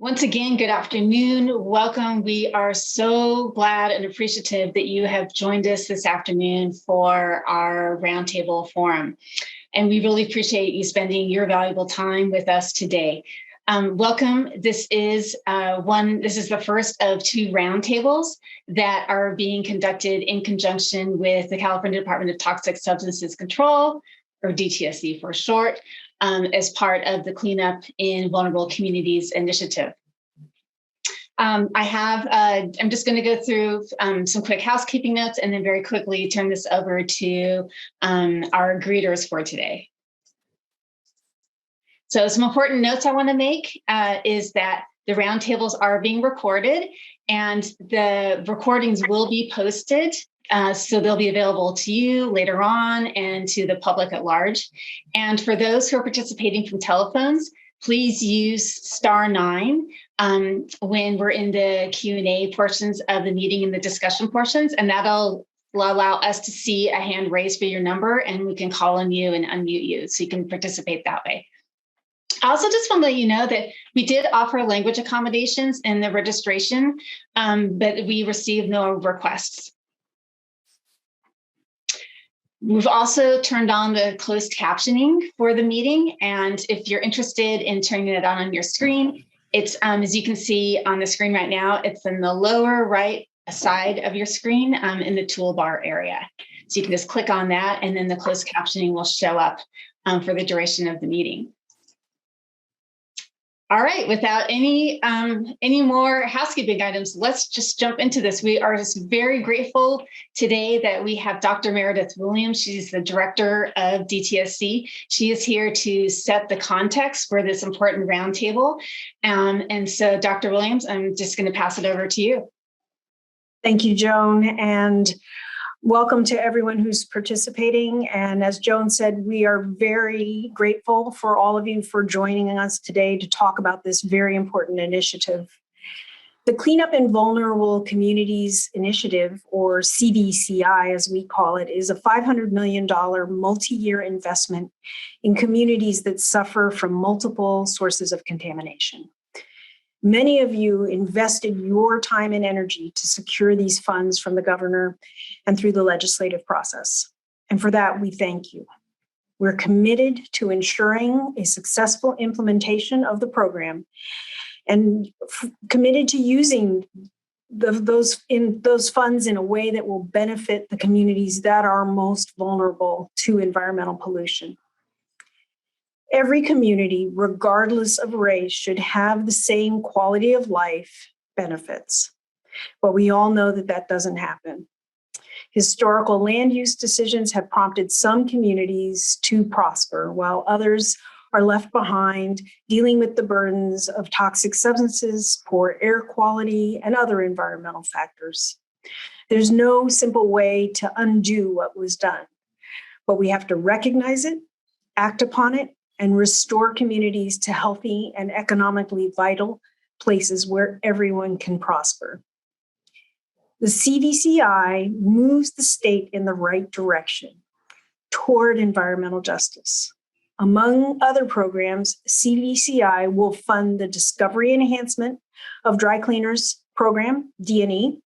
Once again, good afternoon. Welcome. We are so glad and appreciative that you have joined us this afternoon for our roundtable forum. And we really appreciate you spending your valuable time with us today. Welcome. This is the first of two roundtables that are being conducted in conjunction with the California Department of Toxic Substances Control, or DTSC for short, as part of the Cleanup in Vulnerable Communities initiative. I'm just going to go through some quick housekeeping notes and then very quickly turn this over to our greeters for today. So some important notes I want to make is that the roundtables are being recorded and the recordings will be posted. So they'll be available to you later on and to the public at large. And for those who are participating from telephones, please use *9 when we're in the Q&A portions of the meeting and the discussion portions, and that'll allow us to see a hand raised for your number and we can call on you and unmute you so you can participate that way. I also just want to let you know that we did offer language accommodations in the registration, but we received no requests. We've also turned on the closed captioning for the meeting, and if you're interested in turning it on your screen, it's, as you can see on the screen right now, it's in the lower right side of your screen in the toolbar area. So you can just click on that, and then the closed captioning will show up for the duration of the meeting. All right, without any more housekeeping items, let's just jump into this. We are just very grateful today that we have Dr. Meredith Williams. She's the director of DTSC. She is here to set the context for this important roundtable. And so, Dr. Williams, I'm just going to pass it over to you. Thank you, Joan, and welcome to everyone who's participating. And as Joan said, we are very grateful for all of you for joining us today to talk about this very important initiative. The Cleanup in Vulnerable Communities Initiative, or CVCI as we call it, is a $500 million multi-year investment in communities that suffer from multiple sources of contamination. Many of you invested your time and energy to secure these funds from the governor and through the legislative process. And for that, we thank you. We're committed to ensuring a successful implementation of the program and committed to using those funds in a way that will benefit the communities that are most vulnerable to environmental pollution. Every community, regardless of race, should have the same quality of life benefits. But we all know that that doesn't happen. Historical land use decisions have prompted some communities to prosper, while others are left behind, dealing with the burdens of toxic substances, poor air quality, and other environmental factors. There's no simple way to undo what was done, but we have to recognize it, act upon it, and restore communities to healthy and economically vital places where everyone can prosper. The CVCI moves the state in the right direction toward environmental justice. Among other programs, CVCI will fund the Discovery Enhancement of Dry Cleaners Program, D&E,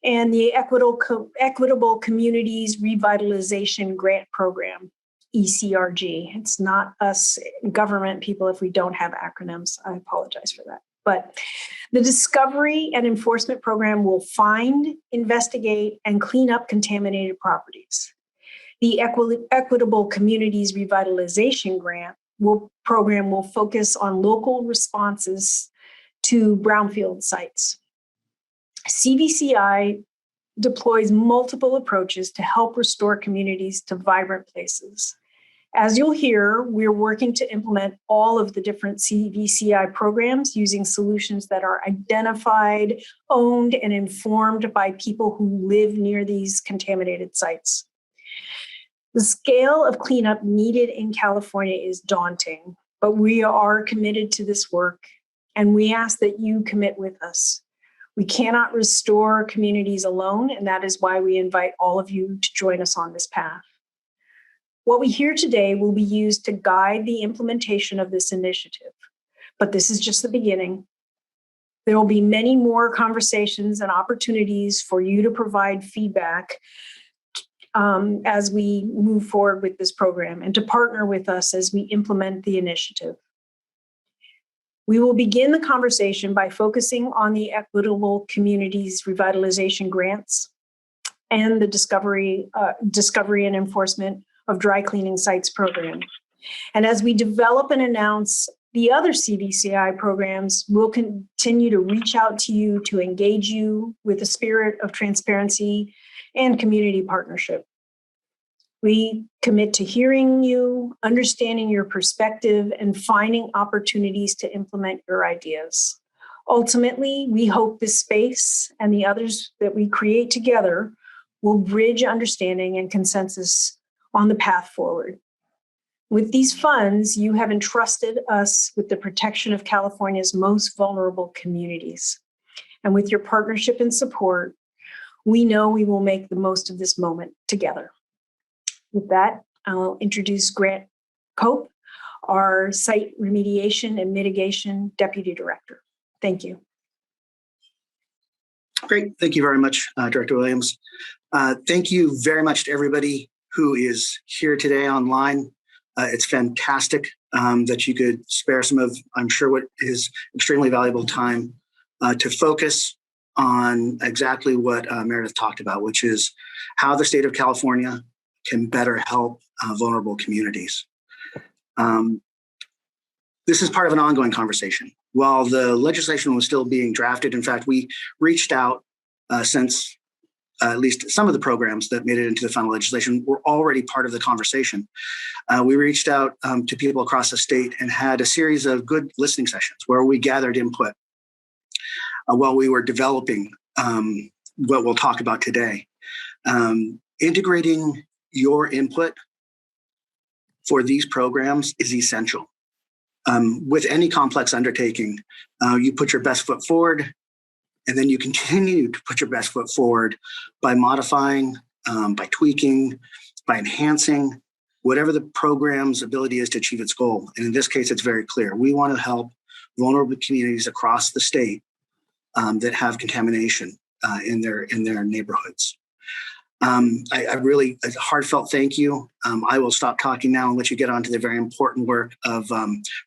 and the Equitable Communities Revitalization Grant Program, ECRG. It's not us government people if we don't have acronyms. I apologize for that. But the Discovery and Enforcement Program will find, investigate, and clean up contaminated properties. The Equitable Communities Revitalization Grant program will focus on local responses to brownfield sites. CVCI deploys multiple approaches to help restore communities to vibrant places. As you'll hear, we're working to implement all of the different CVCI programs using solutions that are identified, owned, and informed by people who live near these contaminated sites. The scale of cleanup needed in California is daunting, but we are committed to this work, and we ask that you commit with us. We cannot restore communities alone, and that is why we invite all of you to join us on this path. What we hear today will be used to guide the implementation of this initiative, but this is just the beginning. There will be many more conversations and opportunities for you to provide feedback as we move forward with this program and to partner with us as we implement the initiative. We will begin the conversation by focusing on the Equitable Communities Revitalization Grants and the Discovery and Enforcement of Dry Cleaning Sites program. And as we develop and announce the other CVCI programs, we'll continue to reach out to you to engage you with a spirit of transparency and community partnership. We commit to hearing you, understanding your perspective, and finding opportunities to implement your ideas. Ultimately, we hope this space and the others that we create together will bridge understanding and consensus on the path forward. With these funds, you have entrusted us with the protection of California's most vulnerable communities. And with your partnership and support, we know we will make the most of this moment together. With that, I'll introduce Grant Cope, our Site Remediation and Mitigation Deputy Director. Thank you. Great. Thank you very much, Director Williams. Thank you very much to everybody who is here today online. It's fantastic that you could spare some of, I'm sure, what is extremely valuable time to focus on exactly what Meredith talked about, which is how the state of California can better help vulnerable communities. This is part of an ongoing conversation. While the legislation was still being drafted, in fact, we reached out since at least some of the programs that made it into the final legislation were already part of the conversation. We reached out to people across the state and had a series of good listening sessions where we gathered input while we were developing what we'll talk about today. Integrating your input for these programs is essential. With any complex undertaking, you put your best foot forward, and then you continue to put your best foot forward by modifying, by tweaking, by enhancing whatever the program's ability is to achieve its goal. And in this case, it's very clear. We want to help vulnerable communities across the state that have contamination in their neighborhoods. I really, a heartfelt thank you. I will stop talking now and let you get on to the very important work of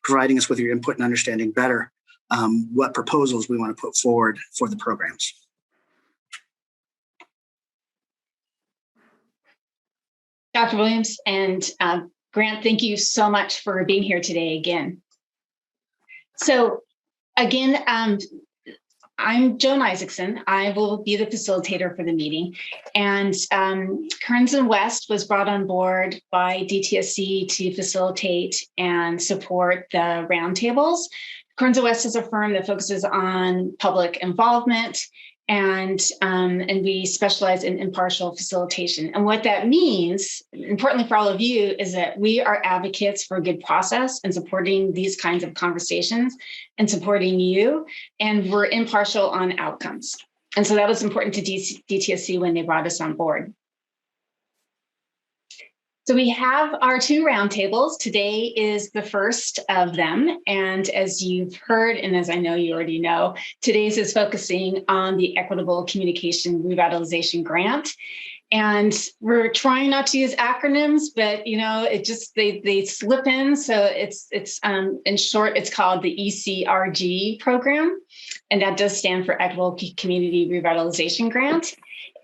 providing us with your input and understanding better what proposals we want to put forward for the programs. Dr. Williams and Grant, thank you so much for being here today again. So again, I'm Joan Isaacson. I will be the facilitator for the meeting. And Kearns and West was brought on board by DTSC to facilitate and support the roundtables. Kearns and West is a firm that focuses on public involvement, and we specialize in impartial facilitation. And what that means, importantly for all of you, is that we are advocates for a good process and supporting these kinds of conversations and supporting you, and we're impartial on outcomes. And so that was important to DTSC when they brought us on board. So we have our two roundtables. Today is the first of them. And as you've heard, and as I know you already know, today's is focusing on the Equitable Communication Revitalization Grant. And we're trying not to use acronyms, but it just they slip in. So it's in short, it's called the ECRG program, and that does stand for Equitable Community Revitalization Grant.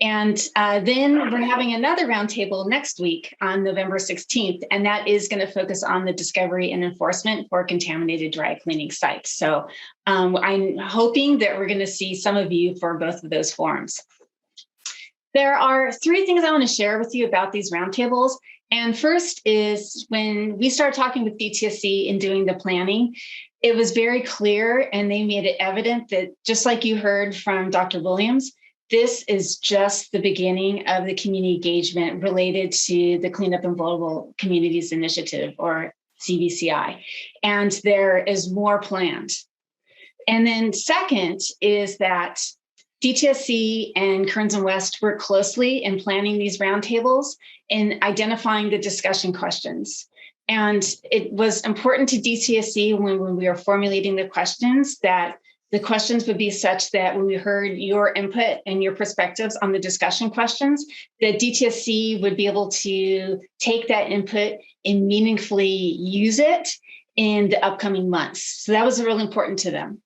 And then we're having another roundtable next week on November 16th, and that is going to focus on the discovery and enforcement for contaminated dry cleaning sites. So I'm hoping that we're going to see some of you for both of those forums. There are three things I want to share with you about these roundtables. And first is when we started talking with DTSC and doing the planning, it was very clear, and they made it evident that just like you heard from Dr. Williams, this is just the beginning of the community engagement related to the Cleanup in Vulnerable Communities Initiative, or CVCI. And there is more planned. And then second is that DTSC and Kearns and West work closely in planning these roundtables and identifying the discussion questions. And it was important to DTSC when we were formulating the questions that the questions would be such that when we heard your input and your perspectives on the discussion questions, the DTSC would be able to take that input and meaningfully use it in the upcoming months. So that was really important to them.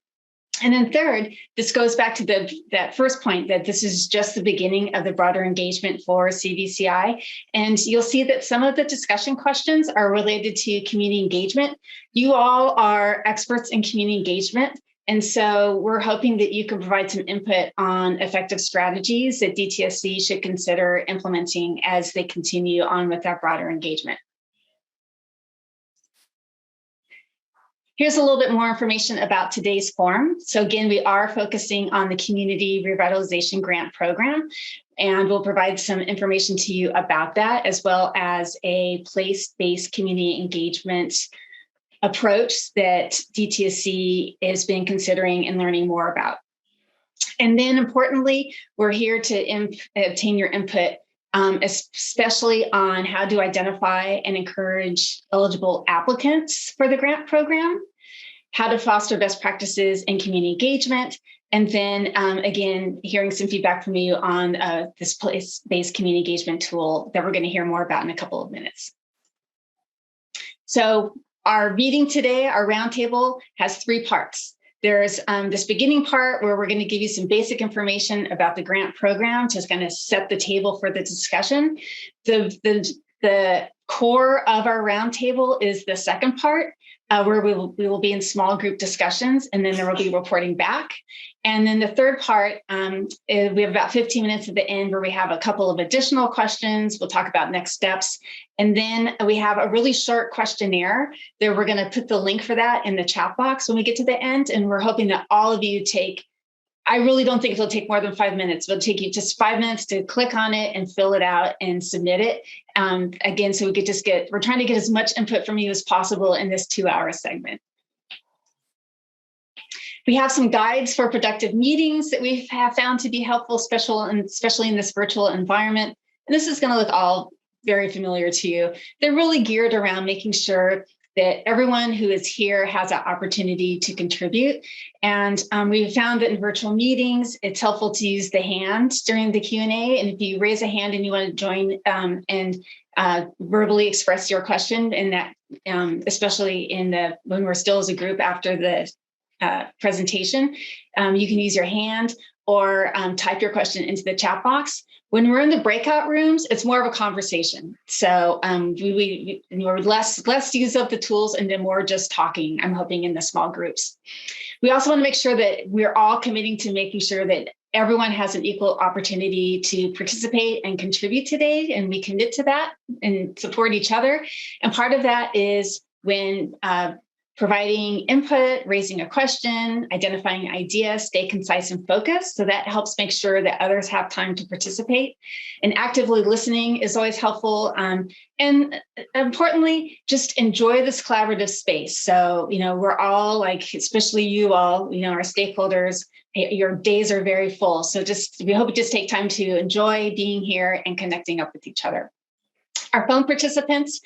And then third, this goes back to that first point, that this is just the beginning of the broader engagement for CVCI. And you'll see that some of the discussion questions are related to community engagement. You all are experts in community engagement. And so we're hoping that you can provide some input on effective strategies that DTSC should consider implementing as they continue on with that broader engagement. Here's a little bit more information about today's forum. So again, we are focusing on the Community Revitalization Grant Program, and we'll provide some information to you about that, as well as a place-based community engagement approach that DTSC has been considering and learning more about. And then importantly, we're here to obtain your input, especially on how to identify and encourage eligible applicants for the grant program, how to foster best practices in community engagement, and then again, hearing some feedback from you on this place-based community engagement tool that we're going to hear more about in a couple of minutes. So our meeting today, our roundtable, has 3 parts. There's this beginning part where we're going to give you some basic information about the grant program, just going to set the table for the discussion. The core of our roundtable is the second part, where we will be in small group discussions, and then there will be reporting back. And then the third part, we have about 15 minutes at the end where we have a couple of additional questions. We'll talk about next steps. And then we have a really short questionnaire that we're going to put the link for that in the chat box when we get to the end. And we're hoping that all of you I really don't think it'll take more than 5 minutes. It'll take you just 5 minutes to click on it and fill it out and submit it. Again, so we could we're trying to get as much input from you as possible in this 2-hour segment. We have some guides for productive meetings that we have found to be helpful, especially in this virtual environment. And this is going to look all very familiar to you. They're really geared around making sure that everyone who is here has an opportunity to contribute. And we found that in virtual meetings, it's helpful to use the hand during the Q&A. And if you raise a hand and you want to join and verbally express your question, in that, especially when we're still as a group after the presentation, you can use your hand or type your question into the chat box. When we're in the breakout rooms, it's more of a conversation. So we're less use of the tools and then more just talking, I'm hoping, in the small groups. We also want to make sure that we're all committing to making sure that everyone has an equal opportunity to participate and contribute today, and we commit to that and support each other. And part of that is when providing input, raising a question, identifying ideas, stay concise and focused. So that helps make sure that others have time to participate. And actively listening is always helpful. And importantly, just enjoy this collaborative space. So, we're all especially you all, our stakeholders, your days are very full. So we hope you just take time to enjoy being here and connecting up with each other. Our phone participants,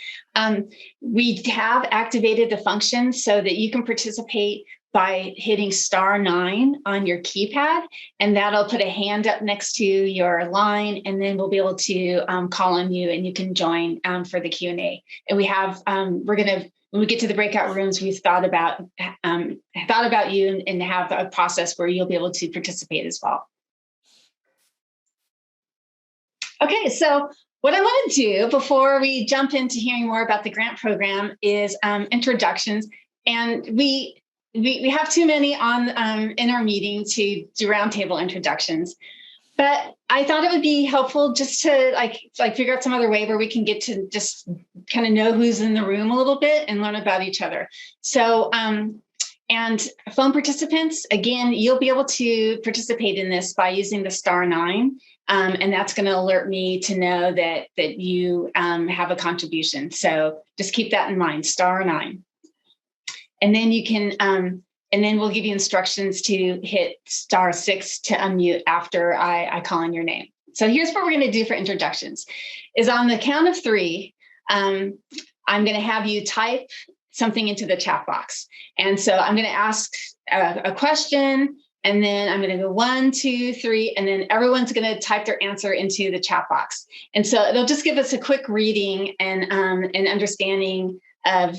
we have activated the function so that you can participate by hitting *9 on your keypad, and that'll put a hand up next to your line, and then we'll be able to call on you and you can join for the Q&A. And we have, when we get to the breakout rooms, we've thought about you and have a process where you'll be able to participate as well. Okay, so what I want to do before we jump into hearing more about the grant program is introductions. And we have too many in our meeting to do roundtable introductions. But I thought it would be helpful just to figure out some other way where we can get to just kind of know who's in the room a little bit and learn about each other. So and phone participants, again, you'll be able to participate in this by using the *9. And that's going to alert me to know that you have a contribution. So just keep that in mind, *9. And then you can, and then we'll give you instructions to hit *6 to unmute after I call on your name. So here's what we're going to do for introductions. Is on the count of 3, I'm going to have you type something into the chat box. And so I'm going to ask a question, and then I'm going to go 1, 2, 3, and then everyone's going to type their answer into the chat box. And so it'll just give us a quick reading and an understanding of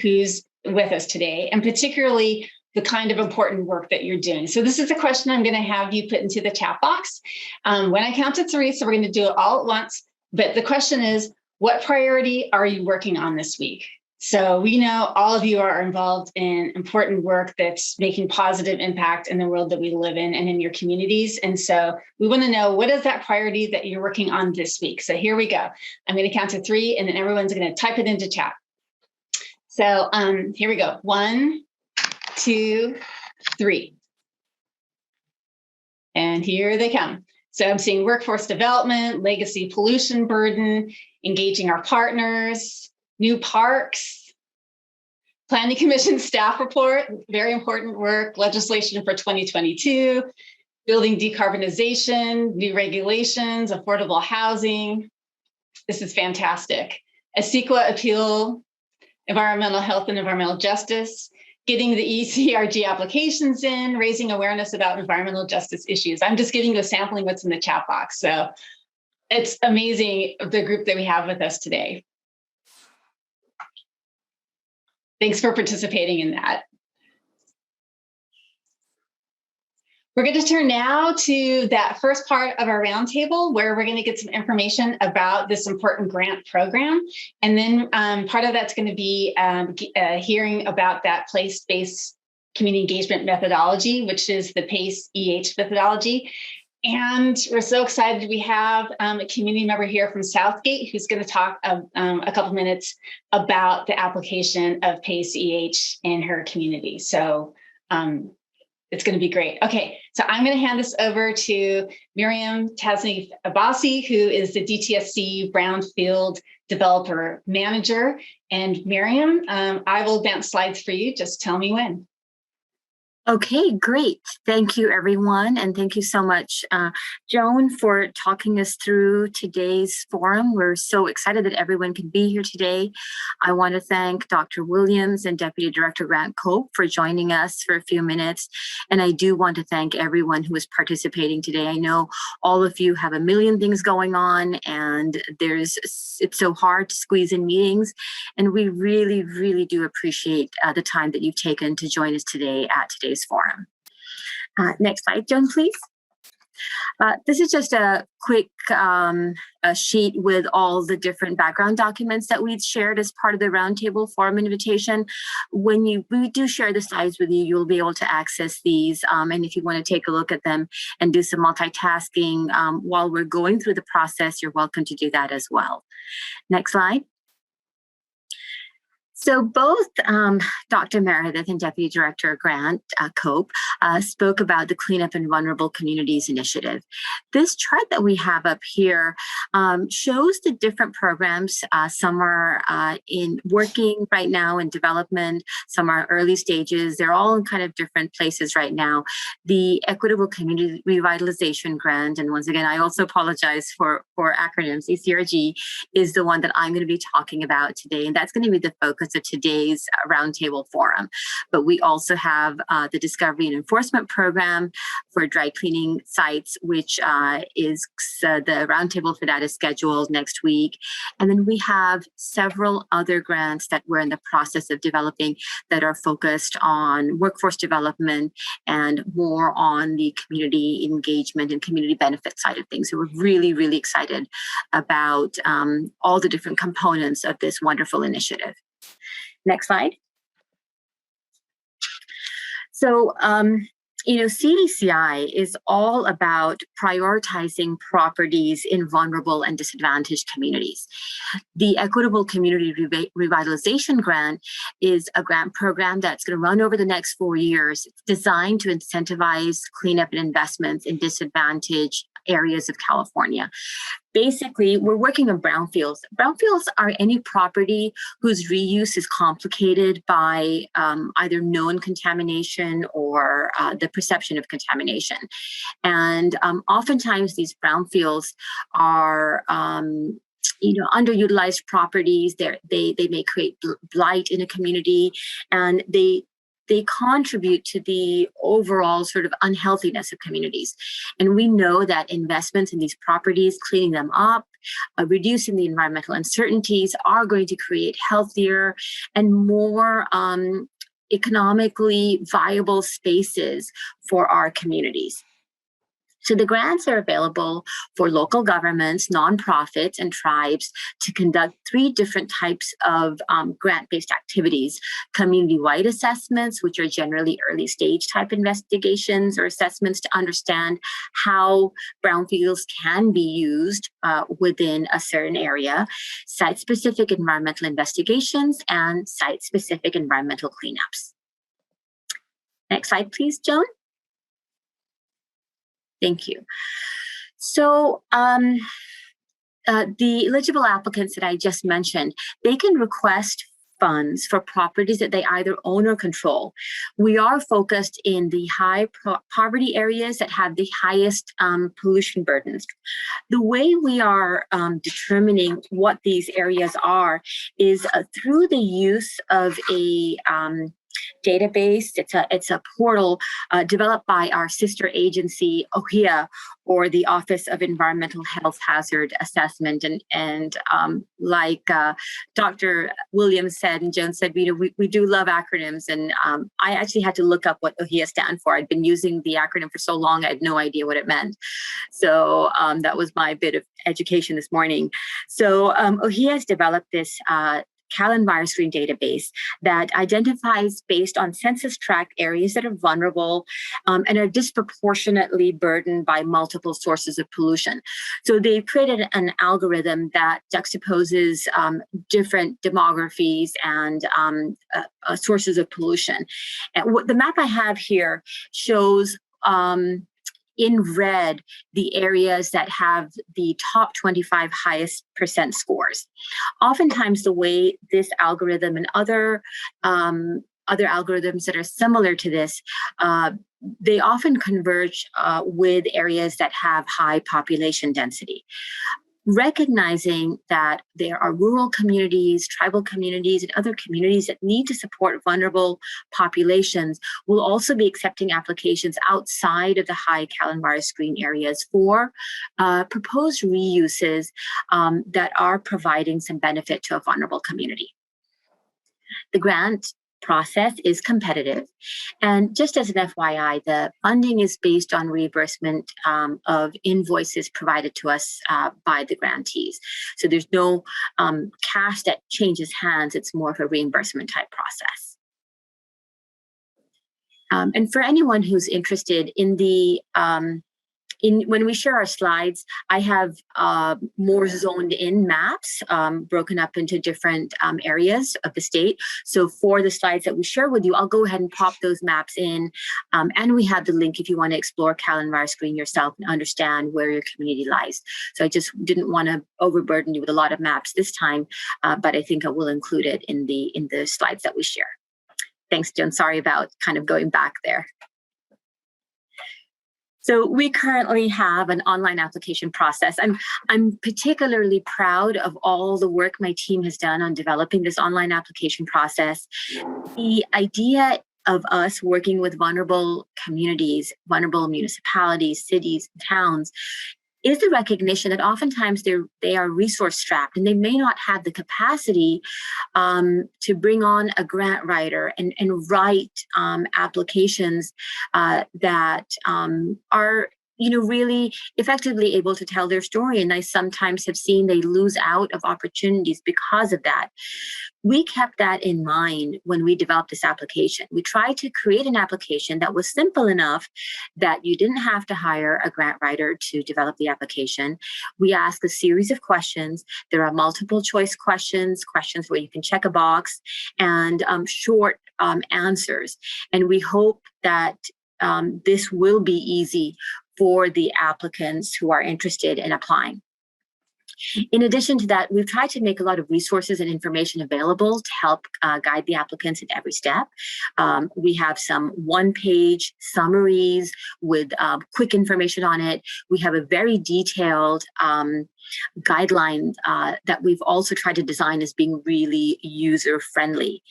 who's with us today, and particularly the kind of important work that you're doing. So this is a question I'm going to have you put into the chat box when I count to 3. So we're going to do it all at once. But the question is, what priority are you working on this week? So we know all of you are involved in important work that's making positive impact in the world that we live in and in your communities. And so we want to know, what is that priority that you're working on this week? So here we go. I'm going to count to 3, and then everyone's going to type it into chat. So here we go. 1, 2, 3. And here they come. So I'm seeing workforce development, legacy pollution burden, engaging our partners, new parks, planning commission staff report, very important work, legislation for 2022, building decarbonization, new regulations, affordable housing. This is fantastic. A CEQA appeal, environmental health and environmental justice, getting the ECRG applications in, raising awareness about environmental justice issues. I'm just giving you a sampling what's in the chat box. So it's amazing, the group that we have with us today. Thanks for participating in that. We're going to turn now to that first part of our roundtable, where we're going to get some information about this important grant program. And then part of that's going to be hearing about that place-based community engagement methodology, which is the PACE-EH methodology. And we're so excited we have a community member here from Southgate who's going to talk a couple minutes about the application of PACE-EH in her community. So it's going to be great. Okay, so I'm going to hand this over to Miriam Tasnif Abbasi, who is the DTSC Brownfield Developer Manager. And Miriam, I will advance slides for you. Just tell me when. Okay, great. Thank you, everyone. And thank you so much, Joan, for talking us through today's forum. We're so excited that everyone can be here today. I want to thank Dr. Williams and Deputy Director Grant Cope for joining us for a few minutes. And I do want to thank everyone who is participating today. I know all of you have a million things going on, and it's so hard to squeeze in meetings. And we really, really do appreciate the time that you've taken to join us today at today's forum. Next slide, Joan, please. This is just a quick a sheet with all the different background documents that we've shared as part of the Roundtable Forum invitation. When we do share the slides with you, you'll be able to access these. And if you want to take a look at them and do some multitasking while we're going through the process, you're welcome to do that as well. Next slide. So both Dr. Meredith and Deputy Director Grant Cope spoke about the Cleanup in Vulnerable Communities initiative. This chart that we have up here shows the different programs. Some are in working right now in development, some are early stages. They're all in kind of different places right now. The Equitable Community Revitalization Grant, and once again, I also apologize for acronyms, ECRG, is the one that I'm going to be talking about today, and that's going to be the focus of today's Roundtable Forum. But we also have the Discovery and Enforcement Program for dry cleaning sites, which is the roundtable for that is scheduled next week. And then we have several other grants that we're in the process of developing that are focused on workforce development and more on the community engagement and community benefit side of things. So we're really, really excited about all the different components of this wonderful initiative. Next slide. So, CDCI is all about prioritizing properties in vulnerable and disadvantaged communities. The Equitable Community Revitalization Grant is a grant program that's going to run over the next 4 years. It's designed to incentivize cleanup and investments in disadvantaged areas of California. Basically, we're working on brownfields. Brownfields are any property whose reuse is complicated by either known contamination or the perception of contamination. And oftentimes these brownfields are underutilized properties. They may create blight in a community, and they they contribute to the overall sort of unhealthiness of communities. And we know that investments in these properties, cleaning them up, reducing the environmental uncertainties are going to create healthier and more economically viable spaces for our communities. So the grants are available for local governments, nonprofits, and tribes to conduct 3 different types of grant-based activities: community-wide assessments, which are generally early-stage type investigations or assessments to understand how brownfields can be used within a certain area, site-specific environmental investigations, and site-specific environmental cleanups. Next slide, please, Joan. Thank you. So the eligible applicants that I just mentioned, they can request funds for properties that they either own or control. We are focused in the high poverty areas that have the highest pollution burdens. The way we are determining what these areas are is through the use of a database. It's a portal developed by our sister agency, OHIA, or the Office of Environmental Health Hazard Assessment. And like Dr. Williams said and Joan said, we do love acronyms. And I actually had to look up what OHIA stands for. I'd been using the acronym for so long, I had no idea what it meant. So that was my bit of education this morning. So OHIA has developed this Cal EnviroScreen database that identifies based on census tract areas that are vulnerable and are disproportionately burdened by multiple sources of pollution. So they've created an algorithm that juxtaposes different demographies and sources of pollution. And the map I have here shows in red the areas that have the top 25 highest percent scores. Oftentimes, the way this algorithm and other algorithms that are similar to this, they often converge with areas that have high population density. Recognizing that there are rural communities, tribal communities, and other communities that need to support vulnerable populations, will also be accepting applications outside of the high Cal EnviroScreen areas for proposed reuses that are providing some benefit to a vulnerable community. The grant process is competitive. And just as an FYI, the funding is based on reimbursement of invoices provided to us by the grantees. So there's no cash that changes hands. It's more of a reimbursement type process. And for anyone who's interested in the when we share our slides, I have more zoned in maps broken up into different areas of the state. So for the slides that we share with you, I'll go ahead and pop those maps in. And we have the link if you want to explore Cal EnviroScreen yourself and understand where your community lies. So I just didn't want to overburden you with a lot of maps this time, but I think I will include it in the slides that we share. Thanks, Joan. Sorry about kind of going back there. So we currently have an online application process. I'm particularly proud of all the work my team has done on developing this online application process. The idea of us working with vulnerable communities, vulnerable municipalities, cities, towns, is the recognition that oftentimes they are resource strapped and they may not have the capacity to bring on a grant writer and write applications that are really effectively able to tell their story. And I sometimes have seen they lose out of opportunities because of that. We kept that in mind when we developed this application. We tried to create an application that was simple enough that you didn't have to hire a grant writer to develop the application. We ask a series of questions. There are multiple choice questions where you can check a box, and short answers. And we hope that this will be easy for the applicants who are interested in applying. In addition to that, we've tried to make a lot of resources and information available to help guide the applicants at every step. We have some one-page summaries with quick information on it. We have a very detailed guideline that we've also tried to design as being really user-friendly.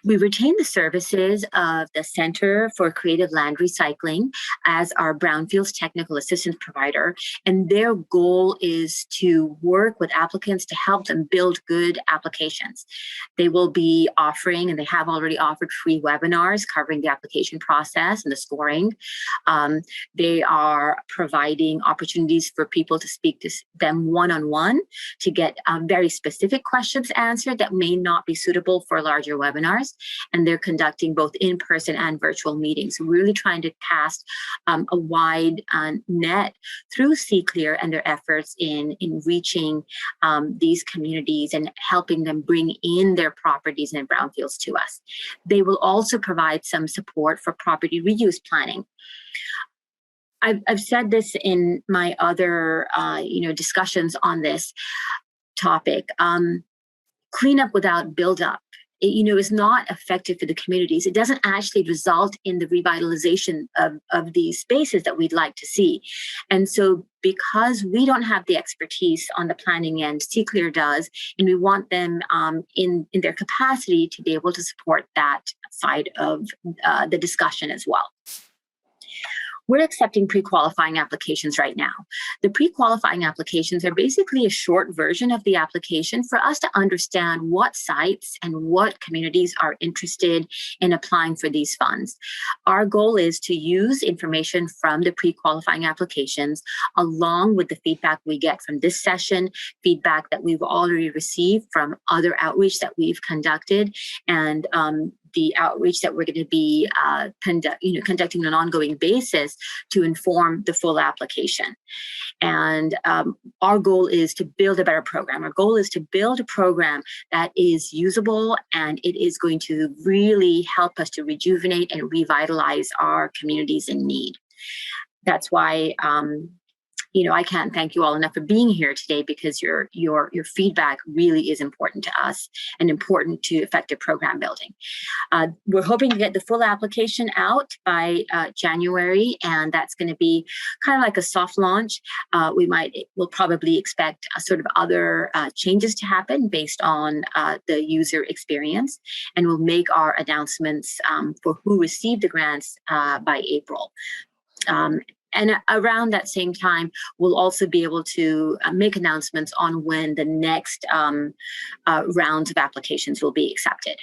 We retain the services of the Center for Creative Land Recycling as our Brownfields technical assistance provider, and their goal is to work with applicants to help them build good applications. They will be offering, and they have already offered, free webinars covering the application process and the scoring. They are providing opportunities for people to speak to them one-on-one to get very specific questions answered that may not be suitable for larger webinars. And they're conducting both in-person and virtual meetings, really trying to cast a wide net through CClear and their efforts in reaching these communities and helping them bring in their properties and brownfields to us. They will also provide some support for property reuse planning. I've said this in my other discussions on this topic. Cleanup without buildup, is not effective for the communities. It doesn't actually result in the revitalization of these spaces that we'd like to see. And so because we don't have the expertise on the planning end, CClear does, and we want them in their capacity to be able to support that side of the discussion as well. We're accepting pre-qualifying applications right now. The pre-qualifying applications are basically a short version of the application for us to understand what sites and what communities are interested in applying for these funds. Our goal is to use information from the pre-qualifying applications along with the feedback we get from this session, feedback that we've already received from other outreach that we've conducted, and the outreach that we're going to be conducting on an ongoing basis to inform the full application. And our goal is to build a better program. Our goal is to build a program that is usable, and it is going to really help us to rejuvenate and revitalize our communities in need. That's why I can't thank you all enough for being here today, because your feedback really is important to us and important to effective program building. We're hoping to get the full application out by January, and that's going to be kind of like a soft launch. We'll probably expect sort of other changes to happen based on the user experience, and we'll make our announcements for who received the grants by April. And around that same time, we'll also be able to make announcements on when the next rounds of applications will be accepted.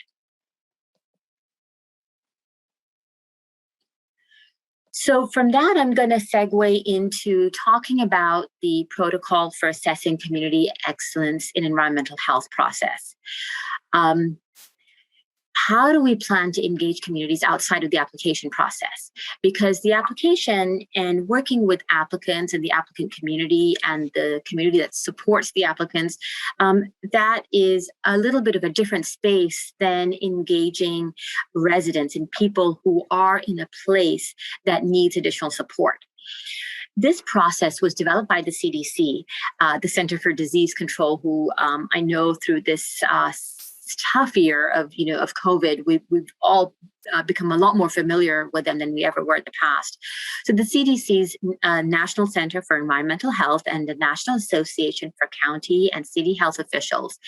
So from that, I'm going to segue into talking about the protocol for assessing community excellence in environmental health process. How do we plan to engage communities outside of the application process? Because the application and working with applicants and the applicant community and the community that supports the applicants, that is a little bit of a different space than engaging residents and people who are in a place that needs additional support. This process was developed by the CDC, the Center for Disease Control, who I know through this tough year of COVID, we've all become a lot more familiar with them than we ever were in the past. So the CDC's National Center for Environmental Health and the National Association for County and City Health Officials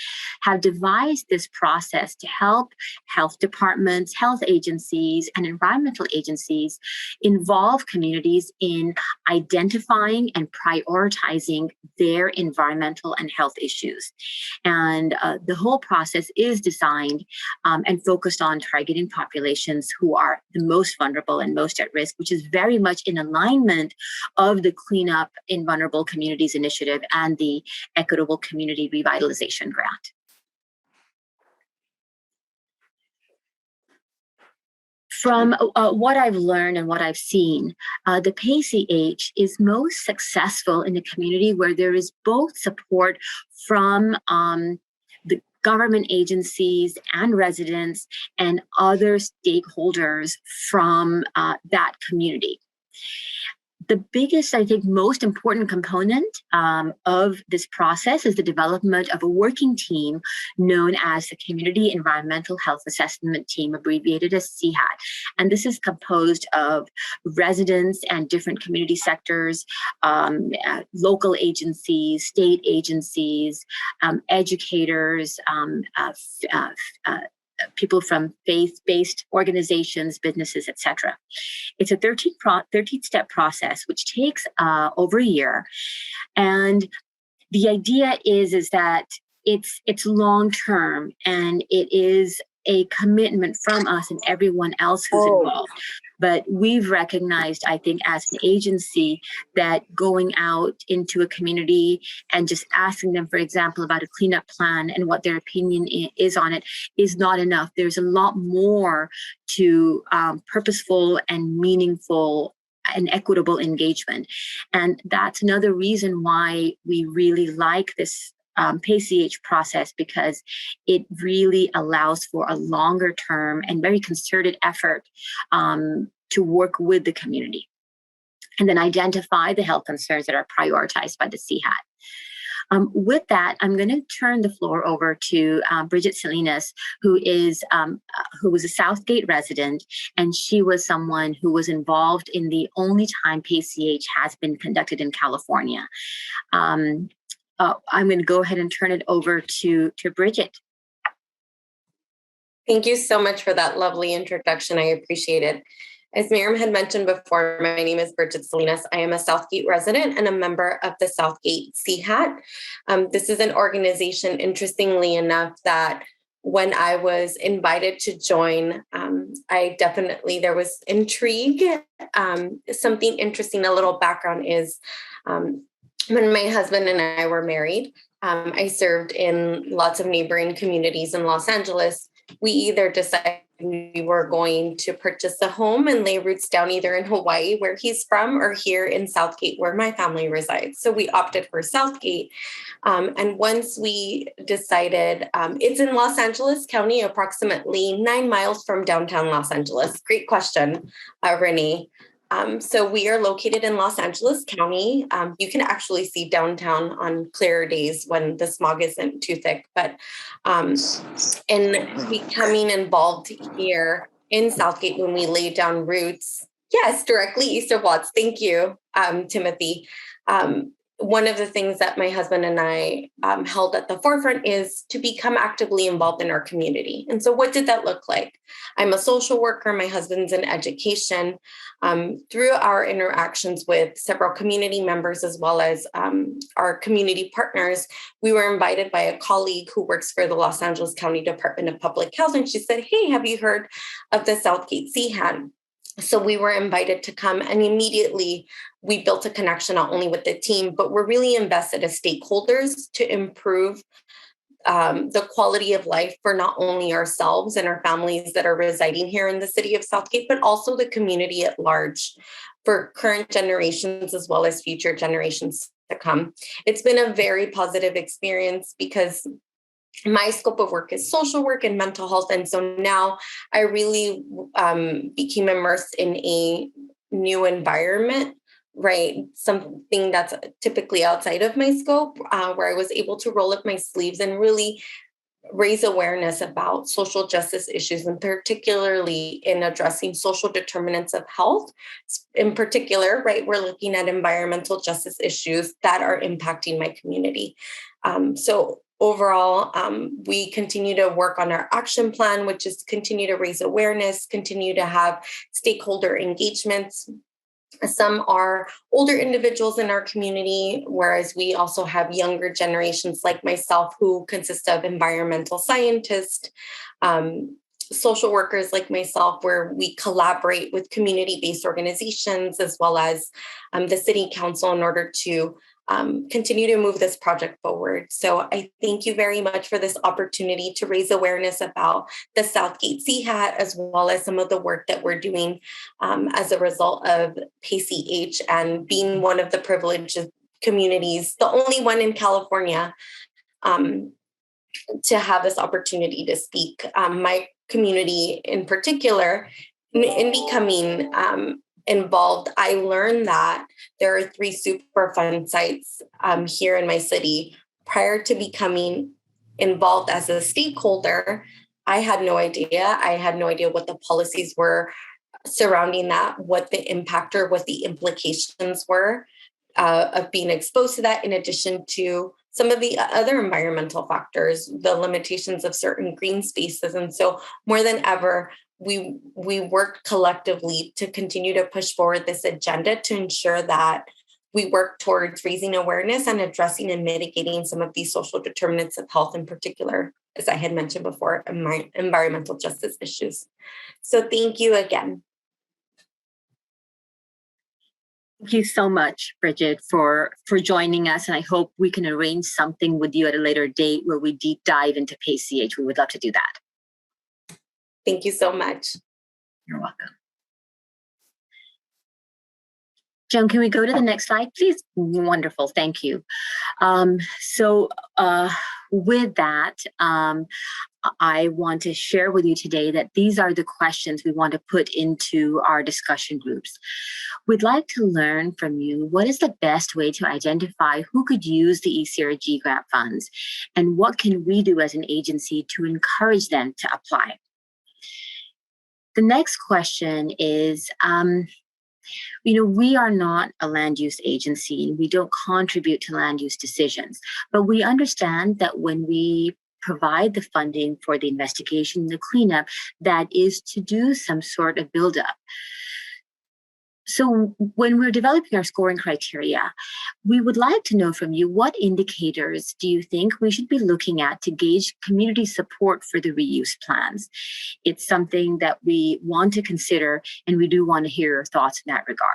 have devised this process to help health departments, health agencies, and environmental agencies involve communities in identifying and prioritizing their environmental and health issues. And the whole process is designed and focused on targeting populations who are the most vulnerable and most at risk, which is very much in alignment of the Cleanup in Vulnerable Communities Initiative and the Equitable Community Revitalization Grant. From what I've learned and what I've seen, the PACE-CH is most successful in a community where there is both support from the government agencies and residents and other stakeholders from that community. The biggest, I think, most important component of this process is the development of a working team known as the Community Environmental Health Assessment Team, abbreviated as CEHAT. And this is composed of residents and different community sectors, local agencies, state agencies, educators, people from faith-based organizations, businesses, etc. It's a 13-step process, which takes over a year. And the idea is that it's long-term, and it is a commitment from us and everyone else who's involved. But we've recognized, I think, as an agency, that going out into a community and just asking them, for example, about a cleanup plan and what their opinion is on it is not enough. There's a lot more to purposeful and meaningful and equitable engagement. And that's another reason why we really like this PACH process, because it really allows for a longer term and very concerted effort to work with the community and then identify the health concerns that are prioritized by the CHAT. With that, I'm going to turn the floor over to Bridget Salinas, who was a Southgate resident, and she was someone who was involved in the only time PACH has been conducted in California. I'm going to go ahead and turn it over to Bridget. Thank you so much for that lovely introduction. I appreciate it. As Miriam had mentioned before, my name is Bridget Salinas. I am a Southgate resident and a member of the Southgate CHAT. This is an organization, interestingly enough, that when I was invited to join, there was intrigue. Something interesting, a little background is, when my husband and I were married, I served in lots of neighboring communities in Los Angeles. We either decided we were going to purchase a home and lay roots down either in Hawaii, where he's from, or here in Southgate, where my family resides. So we opted for Southgate. And once we decided, it's in Los Angeles County, approximately 9 miles from downtown Los Angeles. Great question, Renee. So we are located in Los Angeles County. You can actually see downtown on clearer days when the smog isn't too thick. But in becoming involved here in Southgate, when we laid down roots, yes, directly east of Watts. Thank you, Timothy. One of the things that my husband and I held at the forefront is to become actively involved in our community. And so what did that look like? I'm a social worker, my husband's in education. Through our interactions with several community members, as well as our community partners, we were invited by a colleague who works for the Los Angeles County Department of Public Health. And she said, hey, have you heard of the Southgate CHAT? So we were invited to come, and immediately we built a connection not only with the team, but we're really invested as stakeholders to improve the quality of life for not only ourselves and our families that are residing here in the city of Southgate, but also the community at large for current generations as well as future generations to come. It's been a very positive experience because my scope of work is social work and mental health. And so now I really became immersed in a new environment, right? Something that's typically outside of my scope, where I was able to roll up my sleeves and really raise awareness about social justice issues, and particularly in addressing social determinants of health. In particular, right, we're looking at environmental justice issues that are impacting my community. So overall, we continue to work on our action plan, which is to continue to raise awareness, continue to have stakeholder engagements. Some are older individuals in our community, whereas we also have younger generations like myself who consist of environmental scientists, social workers like myself, where we collaborate with community-based organizations as well as the city council in order to continue to move this project forward. So I thank you very much for this opportunity to raise awareness about the Southgate CHAT, as well as some of the work that we're doing as a result of PACH and being one of the privileged communities, the only one in California, to have this opportunity to speak. My community in particular, in becoming involved, I learned that there are 3 Superfund sites here in my city. Prior to becoming involved as a stakeholder, I had no idea. I had no idea what the policies were surrounding that, what the impact or what the implications were of being exposed to that, in addition to some of the other environmental factors, the limitations of certain green spaces. And so more than ever, we work collectively to continue to push forward this agenda to ensure that we work towards raising awareness and addressing and mitigating some of these social determinants of health, in particular, as I had mentioned before, environmental justice issues. So thank you again. Thank you so much, Bridget, for joining us. And I hope we can arrange something with you at a later date where we deep dive into PACE-CH. We would love to do that. Thank you so much. You're welcome. Joan, can we go to the next slide, please? Wonderful, thank you. With that, I want to share with you today that these are the questions we want to put into our discussion groups. We'd like to learn from you what is the best way to identify who could use the ECRG grant funds, and what can we do as an agency to encourage them to apply? The next question is, we are not a land use agency and we don't contribute to land use decisions, but we understand that when we provide the funding for the investigation, the cleanup, that is to do some sort of buildup. So when we're developing our scoring criteria, we would like to know from you, what indicators do you think we should be looking at to gauge community support for the reuse plans? It's something that we want to consider, and we do want to hear your thoughts in that regard.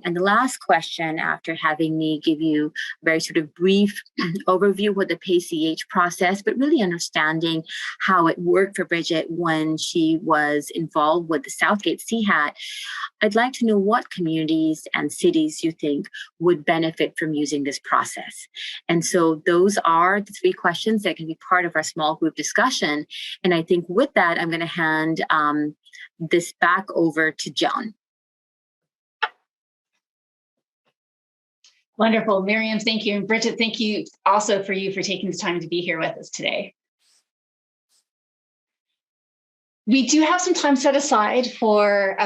And the last question, after having me give you a very sort of brief overview of the PACE-CH process, but really understanding how it worked for Bridget when she was involved with the Southgate CHAT, I'd like to know what communities and cities you think would benefit from using this process. And so those are the 3 questions that can be part of our small group discussion. And I think with that, I'm going to hand this back over to Joan. Wonderful. Miriam, thank you. And Bridget, thank you also for taking the time to be here with us today. We do have some time set aside for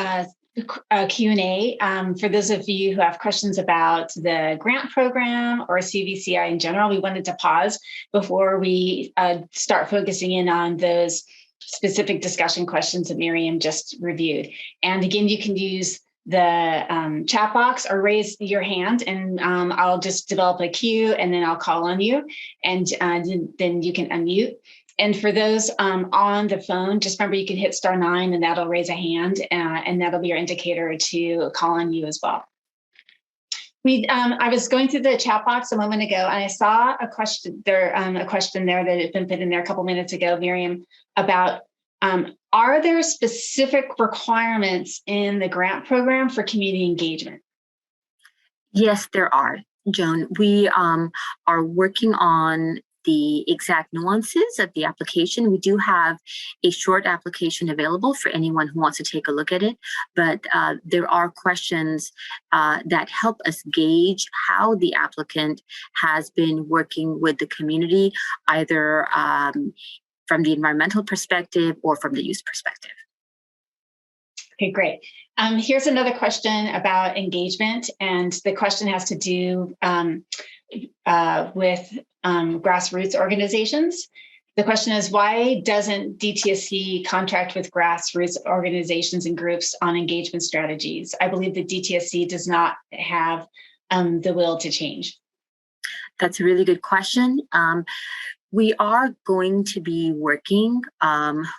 Q&A. For those of you who have questions about the grant program or CVCI in general, we wanted to pause before we start focusing in on those specific discussion questions that Miriam just reviewed. And again, you can use the chat box or raise your hand, and I'll just develop a queue, and then I'll call on you, and then you can unmute. And for those on the phone, just remember you can hit *9 and that'll raise a hand, and that'll be your indicator to call on you as well. I was going through the chat box a moment ago, and I saw a question there that had been put in there a couple minutes ago, Miriam, about are there specific requirements in the grant program for community engagement? Yes, there are, Joan. We are working on the exact nuances of the application. We do have a short application available for anyone who wants to take a look at it, but there are questions that help us gauge how the applicant has been working with the community, either from the environmental perspective or from the use perspective. Okay, great. Here's another question about engagement, and the question has to do with grassroots organizations. The question is, why doesn't DTSC contract with grassroots organizations and groups on engagement strategies? I believe that DTSC does not have the will to change. That's a really good question. We are going to be working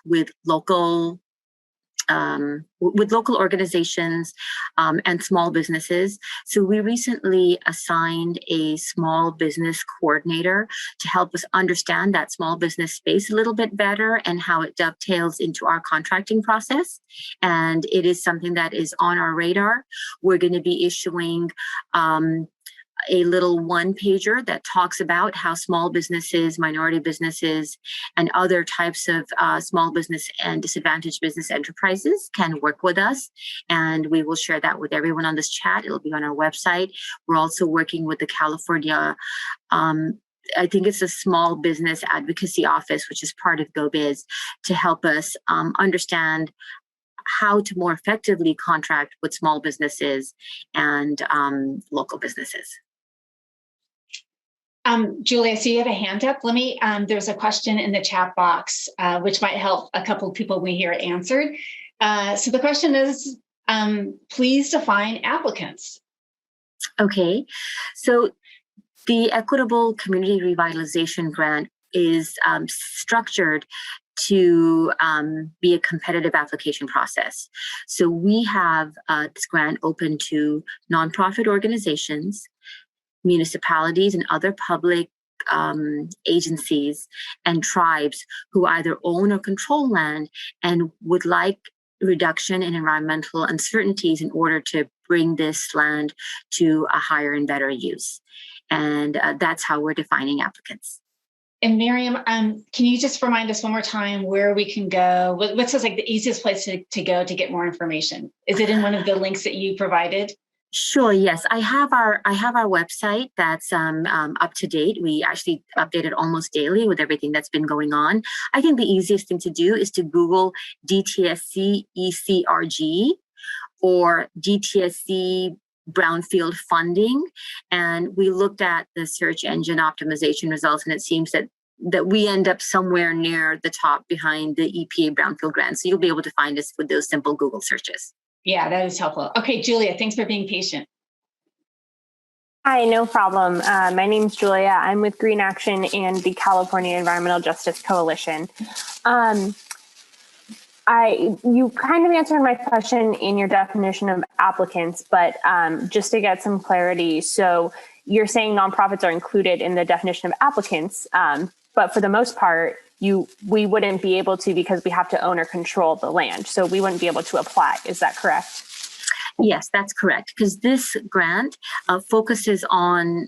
with local organizations and small businesses. So we recently assigned a small business coordinator to help us understand that small business space a little bit better and how it dovetails into our contracting process. And it is something that is on our radar. We're going to be issuing a little one-pager that talks about how small businesses, minority businesses, and other types of small business and disadvantaged business enterprises can work with us. And we will share that with everyone on this chat. It'll be on our website. We're also working with the California, I think it's a Small Business Advocacy Office, which is part of GoBiz, to help us understand how to more effectively contract with small businesses and local businesses. Julia, I see you have a hand up. Let me, there's a question in the chat box, which might help a couple of people we hear it answered. So the question is, please define applicants. Okay, so the Equitable Community Revitalization Grant is structured to be a competitive application process. So we have this grant open to nonprofit organizations, municipalities, and other public agencies and tribes who either own or control land and would like reduction in environmental uncertainties in order to bring this land to a higher and better use. And that's how we're defining applicants. And Miriam, can you just remind us one more time where we can go? What's like the easiest place to go to get more information? Is it in one of the links that you provided? Sure. Yes, I have our website that's up to date. We actually update it almost daily with everything that's been going on. I think the easiest thing to do is to Google DTSC ECRG or DTSC brownfield funding, and we looked at the search engine optimization results, and it seems that we end up somewhere near the top behind the EPA brownfield grant. So you'll be able to find us with those simple Google searches. Yeah, that is helpful. Okay, Julia, thanks for being patient. Hi, no problem. My name's Julia. I'm with Green Action and the California Environmental Justice Coalition. You kind of answered my question in your definition of applicants, but just to get some clarity, so you're saying nonprofits are included in the definition of applicants, but for the most part, we wouldn't be able to because we have to own or control the land. So we wouldn't be able to apply. Is that correct? Yes, that's correct. Because this grant focuses on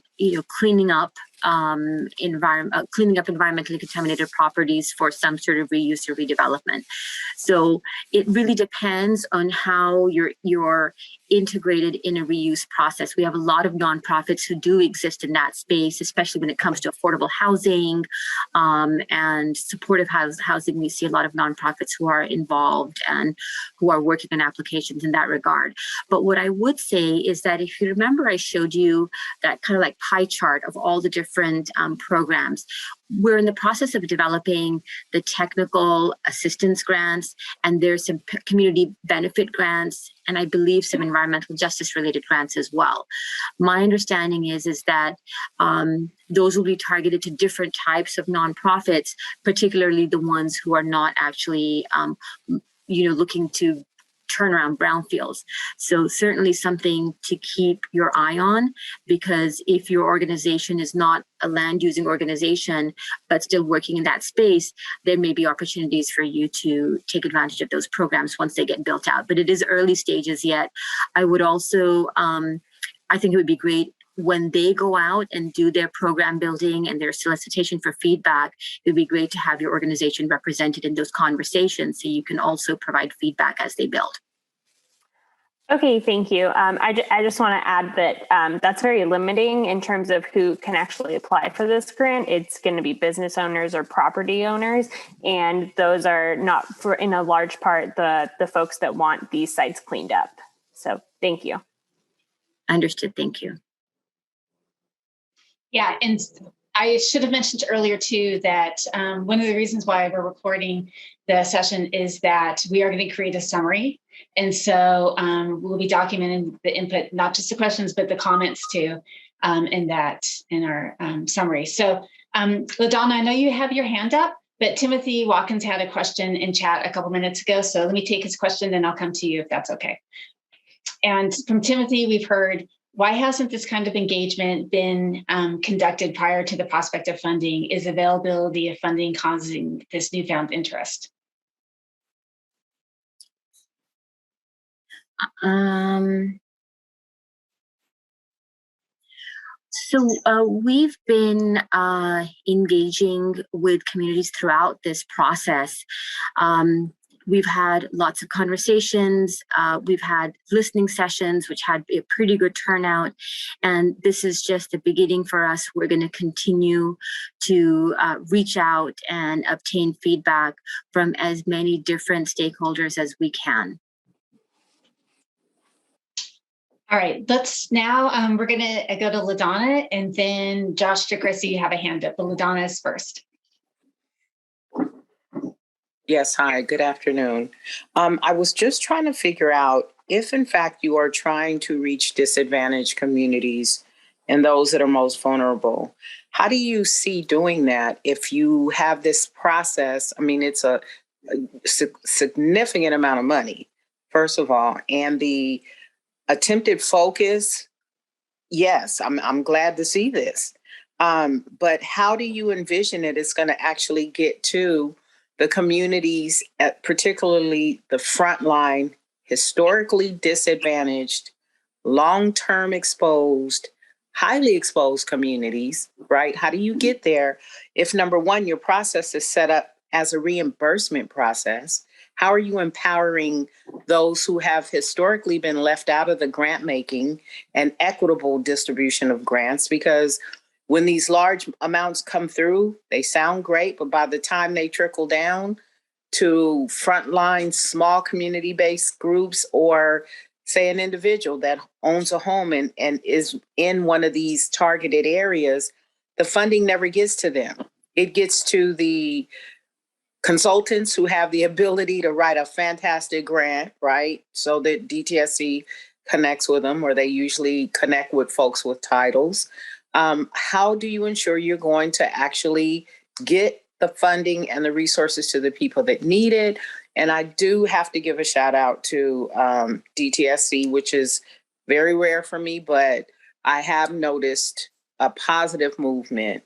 cleaning up environmentally contaminated properties for some sort of reuse or redevelopment. So it really depends on how you're integrated in a reuse process. We have a lot of nonprofits who do exist in that space, especially when it comes to affordable housing and supportive housing. We see a lot of nonprofits who are involved and who are working on applications in that regard. But what I would say is that if you remember, I showed you that kind of like pie chart of all the different programs. We're in the process of developing the technical assistance grants, and there's some community benefit grants, and I believe some environmental justice related grants as well. My understanding is that those will be targeted to different types of nonprofits, particularly the ones who are not actually looking to turn around brownfields. So certainly something to keep your eye on, because if your organization is not a land using organization, but still working in that space, there may be opportunities for you to take advantage of those programs once they get built out. But it is early stages yet. I would also, I think it would be great when they go out and do their program building and their solicitation for feedback, it would be great to have your organization represented in those conversations so you can also provide feedback as they build. Okay, thank you. I just want to add that that's very limiting in terms of who can actually apply for this grant. It's going to be business owners or property owners, and those are not, for in a large part, the folks that want these sites cleaned up. So thank you. Understood. Thank you. Yeah, and I should have mentioned earlier too that one of the reasons why we're recording the session is that we are going to create a summary. And so we'll be documenting the input, not just the questions, but the comments too in our summary. So LaDonna, I know you have your hand up, but Timothy Watkins had a question in chat a couple minutes ago. So let me take his question, then I'll come to you if that's okay. And from Timothy, we've heard, why hasn't this kind of engagement been conducted prior to the prospect of funding? Is availability of funding causing this newfound interest? So we've been engaging with communities throughout this process. We've had lots of conversations. We've had listening sessions, which had a pretty good turnout. And this is just the beginning for us. We're going to continue to reach out and obtain feedback from as many different stakeholders as we can. All right, let's now, we're going to go to LaDonna and then Josh DeGrissi, you have a hand up, but LaDonna is first. Yes, hi, good afternoon. I was just trying to figure out if in fact you are trying to reach disadvantaged communities and those that are most vulnerable. How do you see doing that if you have this process? I mean, it's a significant amount of money, first of all, and the attempted focus, yes, I'm glad to see this. But how do you envision it is going to actually get to the communities, particularly the frontline, historically disadvantaged, long-term exposed, highly exposed communities, right? How do you get there if, number one, your process is set up as a reimbursement process? How are you empowering those who have historically been left out of the grant making and equitable distribution of grants? Because when these large amounts come through, they sound great, but by the time they trickle down to frontline small community-based groups, or say an individual that owns a home and is in one of these targeted areas, the funding never gets to them. It gets to the consultants who have the ability to write a fantastic grant, right? So that DTSC connects with them, or they usually connect with folks with titles. How do you ensure you're going to actually get the funding and the resources to the people that need it? And I do have to give a shout out to DTSC, which is very rare for me, but I have noticed a positive movement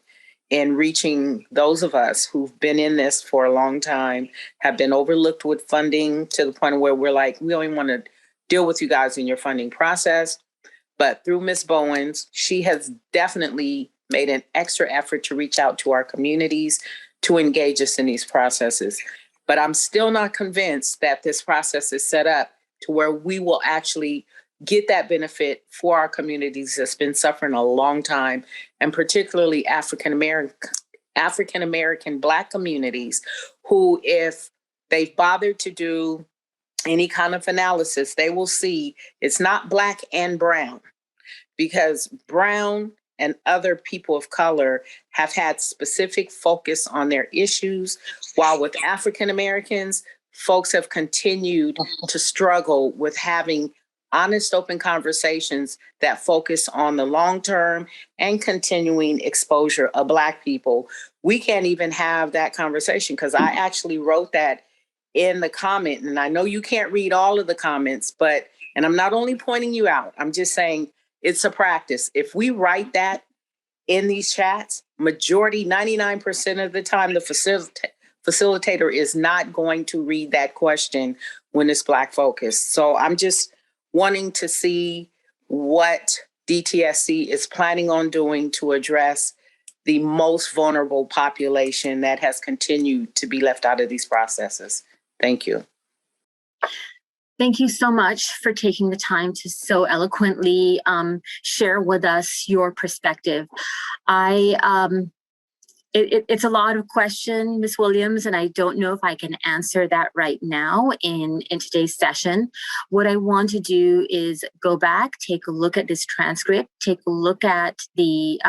in reaching those of us who've been in this for a long time, have been overlooked with funding to the point where we're like, we don't even want to deal with you guys in your funding process. But through Ms. Bowens, she has definitely made an extra effort to reach out to our communities to engage us in these processes. But I'm still not convinced that this process is set up to where we will actually get that benefit for our communities that's been suffering a long time, and particularly African American Black communities who, if they've bothered to do any kind of analysis, they will see it's not Black and brown, because brown and other people of color have had specific focus on their issues, while with African Americans, folks have continued to struggle with having honest, open conversations that focus on the long-term and continuing exposure of Black people. We can't even have that conversation, because I actually wrote that in the comment, and I know you can't read all of the comments, but, and I'm not only pointing you out, I'm just saying it's a practice. If we write that in these chats, majority, 99% of the time, the facilitator is not going to read that question when it's Black focused. So I'm just wanting to see what DTSC is planning on doing to address the most vulnerable population that has continued to be left out of these processes. Thank you. Thank you so much for taking the time to so eloquently share with us your perspective. It's a lot of question, Ms. Williams, and I don't know if I can answer that right now in today's session. What I want to do is go back, take a look at this transcript, take a look at the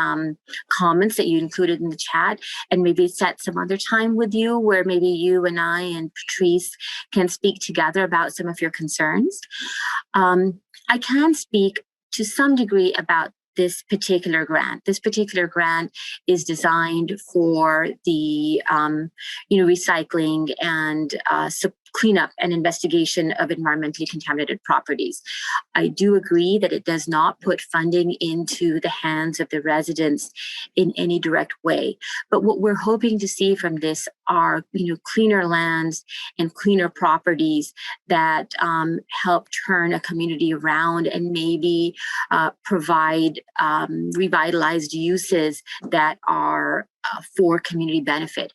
comments that you included in the chat, and maybe set some other time with you where maybe you and I and Patrice can speak together about some of your concerns. I can speak to some degree about this particular grant. This particular grant is designed for the recycling and cleanup and investigation of environmentally contaminated properties. I do agree that it does not put funding into the hands of the residents in any direct way. But what we're hoping to see from this are cleaner lands and cleaner properties that help turn a community around and maybe provide revitalized uses that are for community benefit.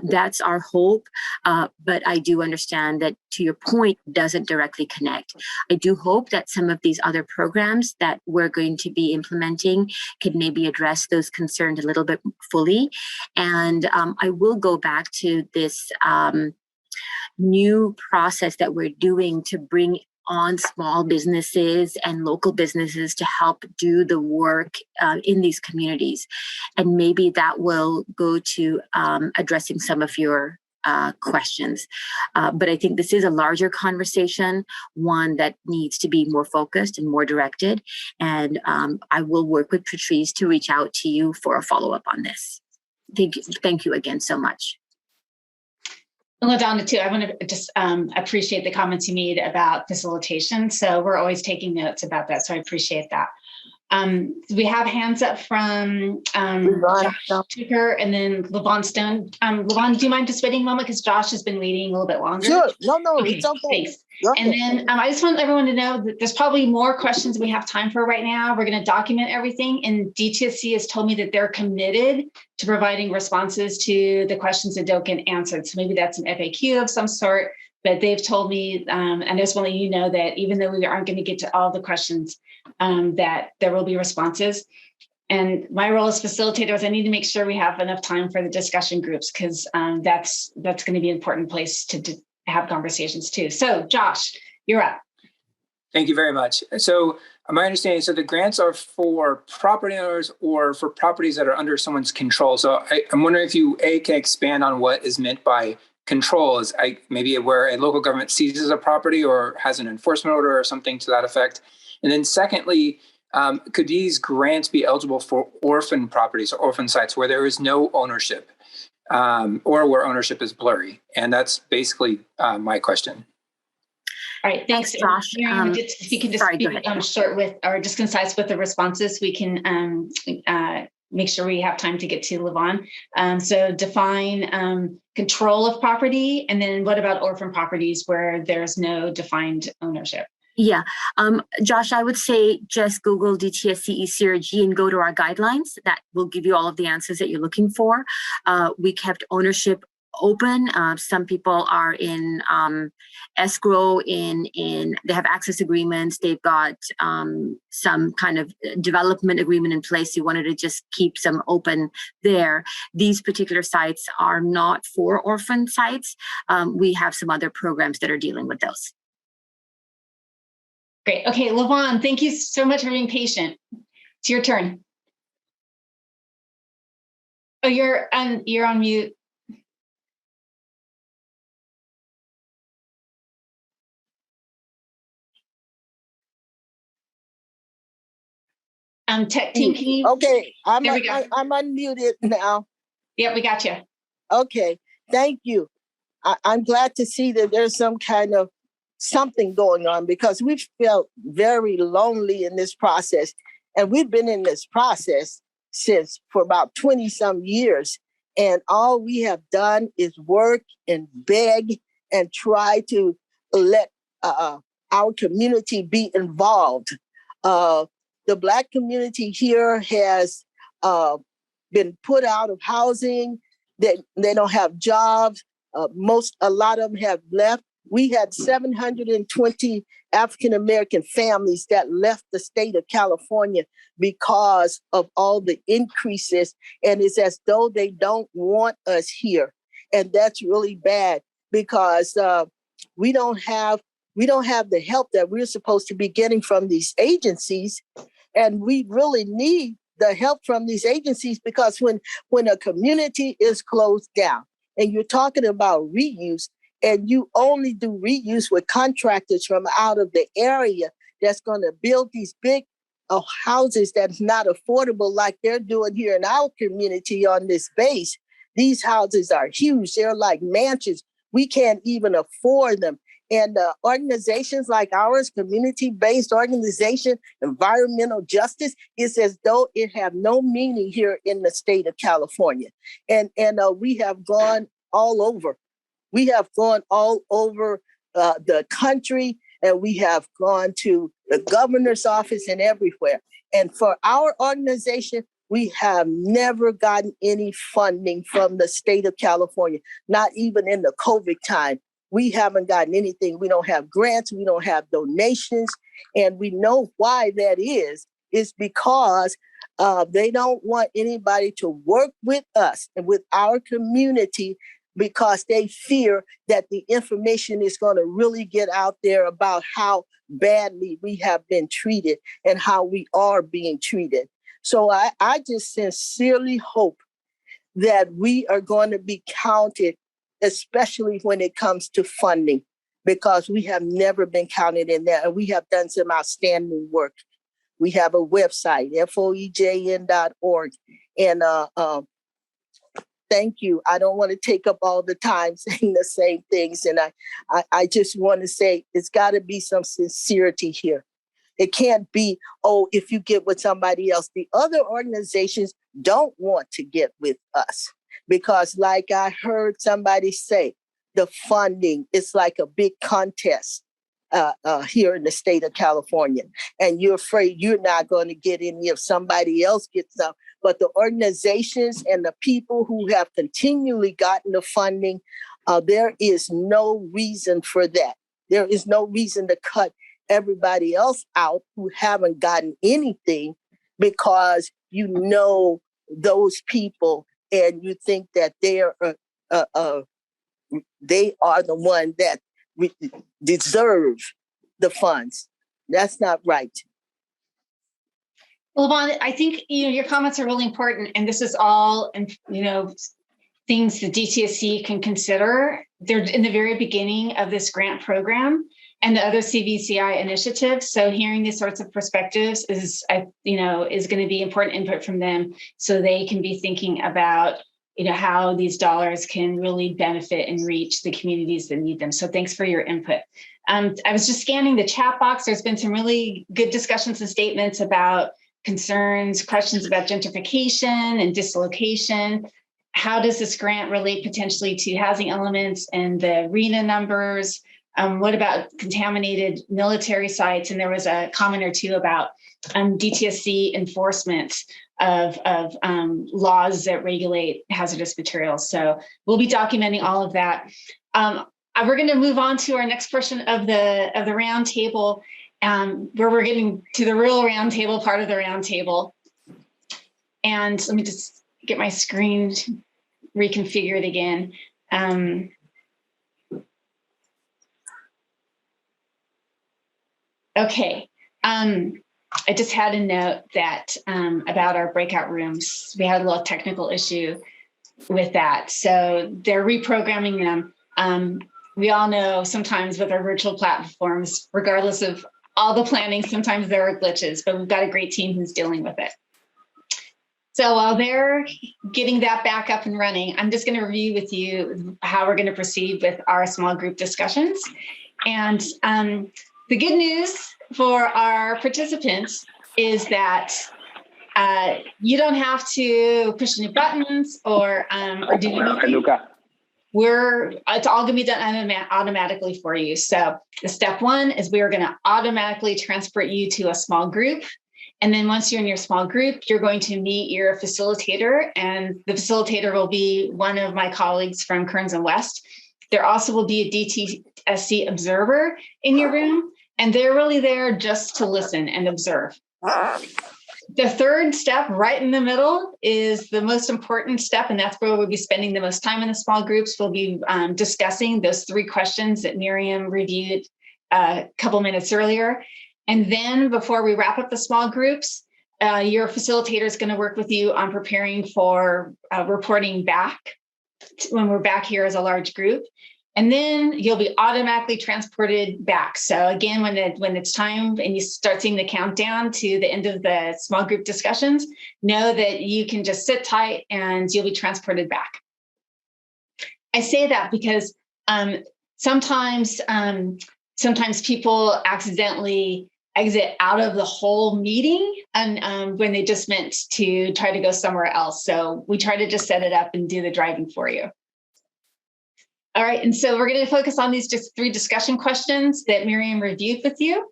That's our hope, but I do understand that, to your point, doesn't directly connect. I do hope that some of these other programs that we're going to be implementing can maybe address those concerns a little bit fully. And I will go back to this new process that we're doing to bring on small businesses and local businesses to help do the work in these communities. And maybe that will go to addressing some of your questions. But I think this is a larger conversation, one that needs to be more focused and more directed. And I will work with Patrice to reach out to you for a follow-up on this. Thank you again so much. LaDonna, too, I want to just appreciate the comments you made about facilitation. So we're always taking notes about that. So I appreciate that. We have hands up from Josh Tucker and then Levon Stone. Levon, do you mind just waiting a moment? Because Josh has been waiting a little bit longer. Sure. No, Okay, it's okay. Thanks. And then I just want everyone to know that there's probably more questions we have time for right now. We're going to document everything. And DTSC has told me that they're committed to providing responses to the questions that don't get answered. So maybe that's an FAQ of some sort. But they've told me, and I just want to let you know that even though we aren't going to get to all the questions, that there will be responses. And my role as facilitator is I need to make sure we have enough time for the discussion groups, because that's going to be an important place to have conversations too. So Josh, you're up. Thank you very much. So my understanding, so the grants are for property owners or for properties that are under someone's control. So I'm wondering if you, can expand on what is meant by control. Is maybe where a local government seizes a property or has an enforcement order or something to that effect. And then secondly, could these grants be eligible for orphan properties or orphan sites where there is no ownership or where ownership is blurry? And that's basically my question. All right, thanks, Josh. If you can just be short with, or just concise with the responses, we can make sure we have time to get to Levon. So define control of property, and then what about orphan properties where there's no defined ownership? Yeah, Josh, I would say just Google DTSC ECRG and go to our guidelines. That will give you all of the answers that you're looking for. We kept ownership open. Some people are in escrow, they have access agreements. They've got some kind of development agreement in place. You wanted to just keep some open there. These particular sites are not for orphan sites. We have some other programs that are dealing with those. Great. Okay, Levon, thank you so much for being patient. It's your turn. Oh, you're on mute. Tech team, can you? Okay, I'm There we go. I'm unmuted now. Yeah, we got you. Okay, thank you. I'm glad to see that there's some kind of something going on, because we've felt very lonely in this process. And we've been in this process for about 20 some years. And all we have done is work and beg and try to let our community be involved. The Black community here has been put out of housing. They don't have jobs. A lot of them have left. We had 720 African-American families that left the state of California because of all the increases. And it's as though they don't want us here. And that's really bad, because we don't have the help that we're supposed to be getting from these agencies. And we really need the help from these agencies, because when a community is closed down and you're talking about reuse, and you only do reuse with contractors from out of the area that's going to build these big houses that's not affordable like they're doing here in our community on this base. These houses are huge. They're like mansions. We can't even afford them. And organizations like ours, community-based organization, environmental justice, is as though it have no meaning here in the state of California. And we have gone all over. We have gone all over the country, and we have gone to the governor's office and everywhere. And for our organization, we have never gotten any funding from the state of California, not even in the COVID time. We haven't gotten anything. We don't have grants. We don't have donations. And we know why that is. It's because they don't want anybody to work with us and with our community because they fear that the information is going to really get out there about how badly we have been treated and how we are being treated. So I just sincerely hope that we are going to be counted, especially when it comes to funding, because we have never been counted in that. And we have done some outstanding work. We have a website, foejn.org. And thank you. I don't want to take up all the time saying the same things. And I just want to say it's got to be some sincerity here. It can't be, oh, if you get with somebody else. The other organizations don't want to get with us because, like I heard somebody say, the funding is like a big contest here in the state of California. And you're afraid you're not going to get any if somebody else gets some. But the organizations and the people who have continually gotten the funding, there is no reason for that. There is no reason to cut everybody else out who haven't gotten anything because you know those people and you think that they are the one that deserve the funds. That's not right. Well, Yvonne, I think your comments are really important, and this is all things the DTSC can consider. They're in the very beginning of this grant program and the other CVCI initiatives. So hearing these sorts of perspectives is going to be important input from them, so they can be thinking about how these dollars can really benefit and reach the communities that need them. So thanks for your input. I was just scanning the chat box. There's been some really good discussions and statements about concerns, questions about gentrification and dislocation. How does this grant relate potentially to housing elements and the RHNA numbers? What about contaminated military sites? And there was a comment or two about DTSC enforcement of laws that regulate hazardous materials. So we'll be documenting all of that. We're going to move on to our next portion of the roundtable, where we're getting to the real roundtable part of the roundtable. And let me just get my screen reconfigured again. Okay. I just had a note that about our breakout rooms. We had a little technical issue with that. So they're reprogramming them. We all know sometimes with our virtual platforms, regardless of all the planning, sometimes there are glitches, but we've got a great team who's dealing with it. So while they're getting that back up and running, I'm just going to review with you how we're going to proceed with our small group discussions. And the good news for our participants is that you don't have to push any buttons or do anything. It's all going to be done automatically for you. So the step one is we are going to automatically transport you to a small group. And then once you're in your small group, you're going to meet your facilitator, and the facilitator will be one of my colleagues from Kearns and West. There also will be a DTSC observer in your room, and they're really there just to listen and observe. The third step right in the middle is the most important step, and that's where we'll be spending the most time in the small groups. We'll be discussing those 3 questions that Miriam reviewed a couple minutes earlier. And then before we wrap up the small groups, your facilitator is going to work with you on preparing for reporting back when we're back here as a large group. And then you'll be automatically transported back. So again, when it's time and you start seeing the countdown to the end of the small group discussions, know that you can just sit tight and you'll be transported back. I say that because sometimes people accidentally exit out of the whole meeting and when they just meant to try to go somewhere else. So we try to just set it up and do the driving for you. All right, and so we're going to focus on these just 3 discussion questions that Miriam reviewed with you.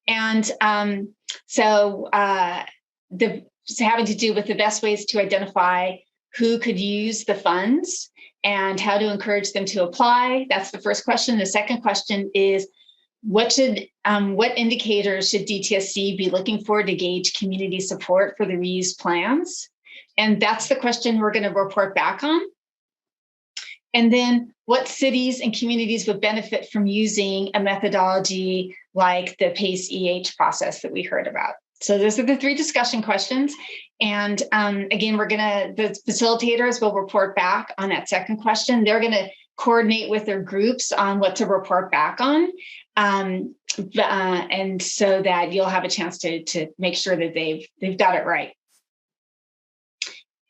And having to do with the best ways to identify who could use the funds and how to encourage them to apply. That's the first question. The second question is, what indicators should DTSC be looking for to gauge community support for the reuse plans? And that's the question we're going to report back on. And then what cities and communities would benefit from using a methodology like the PACE-EH process that we heard about. So those are the 3 discussion questions. And again, the facilitators will report back on that second question. They're gonna coordinate with their groups on what to report back on. And so that you'll have a chance to make sure that they've got it right.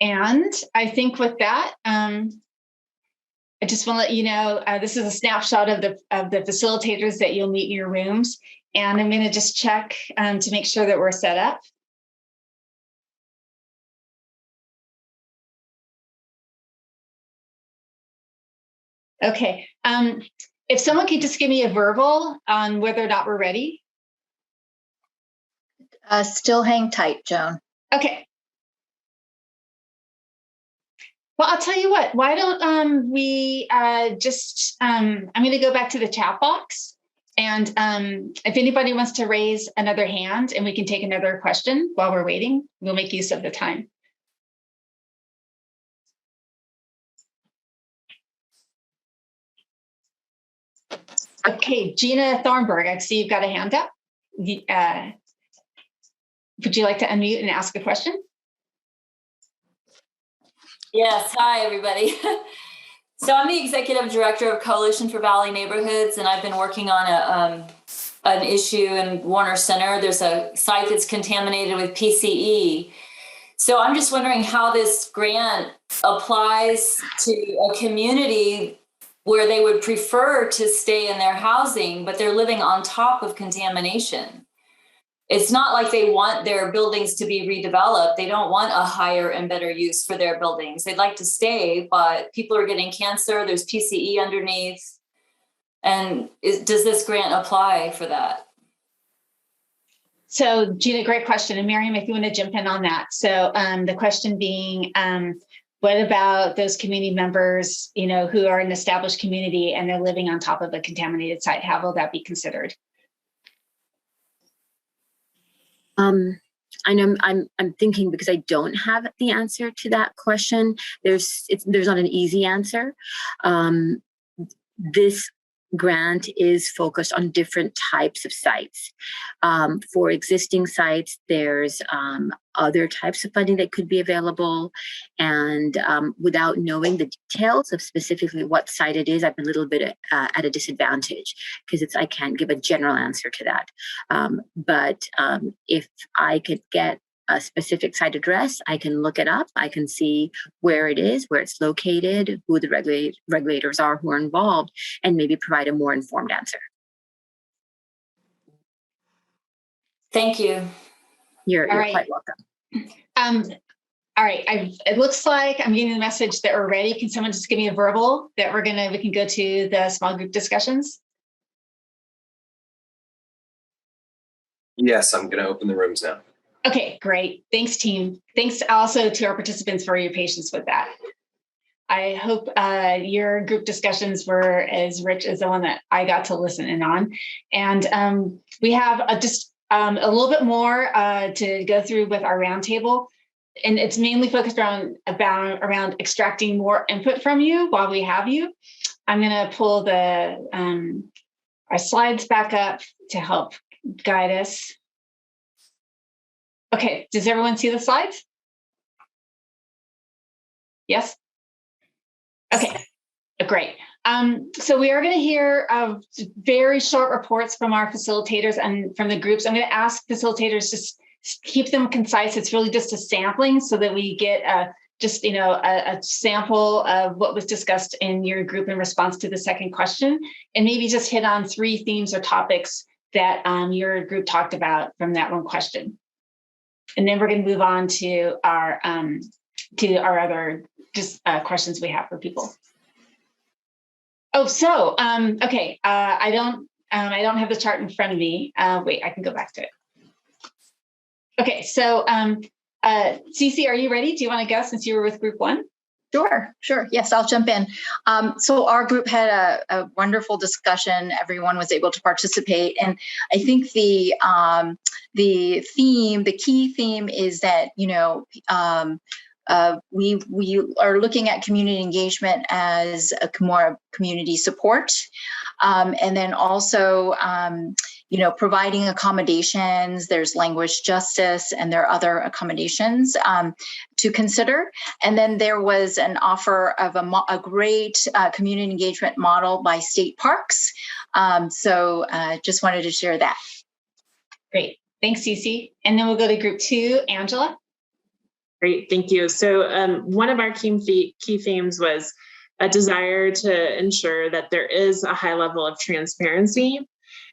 And I think with that, I just want to let you know, this is a snapshot of the facilitators that you'll meet in your rooms. And I'm going to just check to make sure that we're set up. Okay. If someone could just give me a verbal on whether or not we're ready. Still hang tight, Joan. Okay. Well, I'll tell you what, why don't we I'm going to go back to the chat box. And if anybody wants to raise another hand and we can take another question while we're waiting, we'll make use of the time. Okay, Gina Thornburg, I see you've got a hand up. Would you like to unmute and ask a question? Yes, hi everybody. So I'm the executive director of Coalition for Valley Neighborhoods, and I've been working on an issue in Warner Center. There's a site that's contaminated with PCE. So I'm just wondering how this grant applies to a community where they would prefer to stay in their housing, but they're living on top of contamination. It's not like they want their buildings to be redeveloped. They don't want a higher and better use for their buildings. They'd like to stay, but people are getting cancer. There's PCE underneath. And does this grant apply for that? So Gina, great question. And Miriam, if you want to jump in on that. So the question being, what about those community members, who are an established community and they're living on top of a contaminated site? How will that be considered? I know I'm thinking because I don't have the answer to that question. There's not an easy answer. This grant is focused on different types of sites. For existing sites, there's other types of funding that could be available. And without knowing the details of specifically what site it is, I've been a little bit at a disadvantage because I can't give a general answer to that. But if I could get a specific site address, I can look it up. I can see where it is, where it's located, who the regulators are who are involved, and maybe provide a more informed answer. Thank you. You're quite welcome. All right, it looks like I'm getting the message that we're ready. Can someone just give me a verbal that we can go to the small group discussions? Yes, I'm going to open the rooms now. Okay, great. Thanks, team. Thanks also to our participants for your patience with that. I hope your group discussions were as rich as the one that I got to listen in on. And we have just a little bit more to go through with our roundtable. And it's mainly focused around extracting more input from you while we have you. I'm going to pull our slides back up to help guide us. Okay, does everyone see the slides? Yes? Okay, great. So we are going to hear very short reports from our facilitators and from the groups. I'm going to ask facilitators to keep them concise. It's really just a sampling so that we get a sample of what was discussed in your group in response to the second question, and maybe just hit on 3 themes or topics that your group talked about from that one question. And then we're going to move on to our other questions we have for people. Oh, so okay. I don't have the chart in front of me. Wait, I can go back to it. Okay, so Cece, are you ready? Do you want to go since you were with group 1? Sure. Yes, I'll jump in. So our group had a wonderful discussion. Everyone was able to participate. And I think the key theme is that, we are looking at community engagement as more community support, and then also providing accommodations. There's language justice, and there are other accommodations to consider. And then there was an offer of a great community engagement model by State Parks. So just wanted to share that. Great. Thanks, Cece. And then we'll go to group 2, Angela. Great, thank you. So one of our key themes was a desire to ensure that there is a high level of transparency,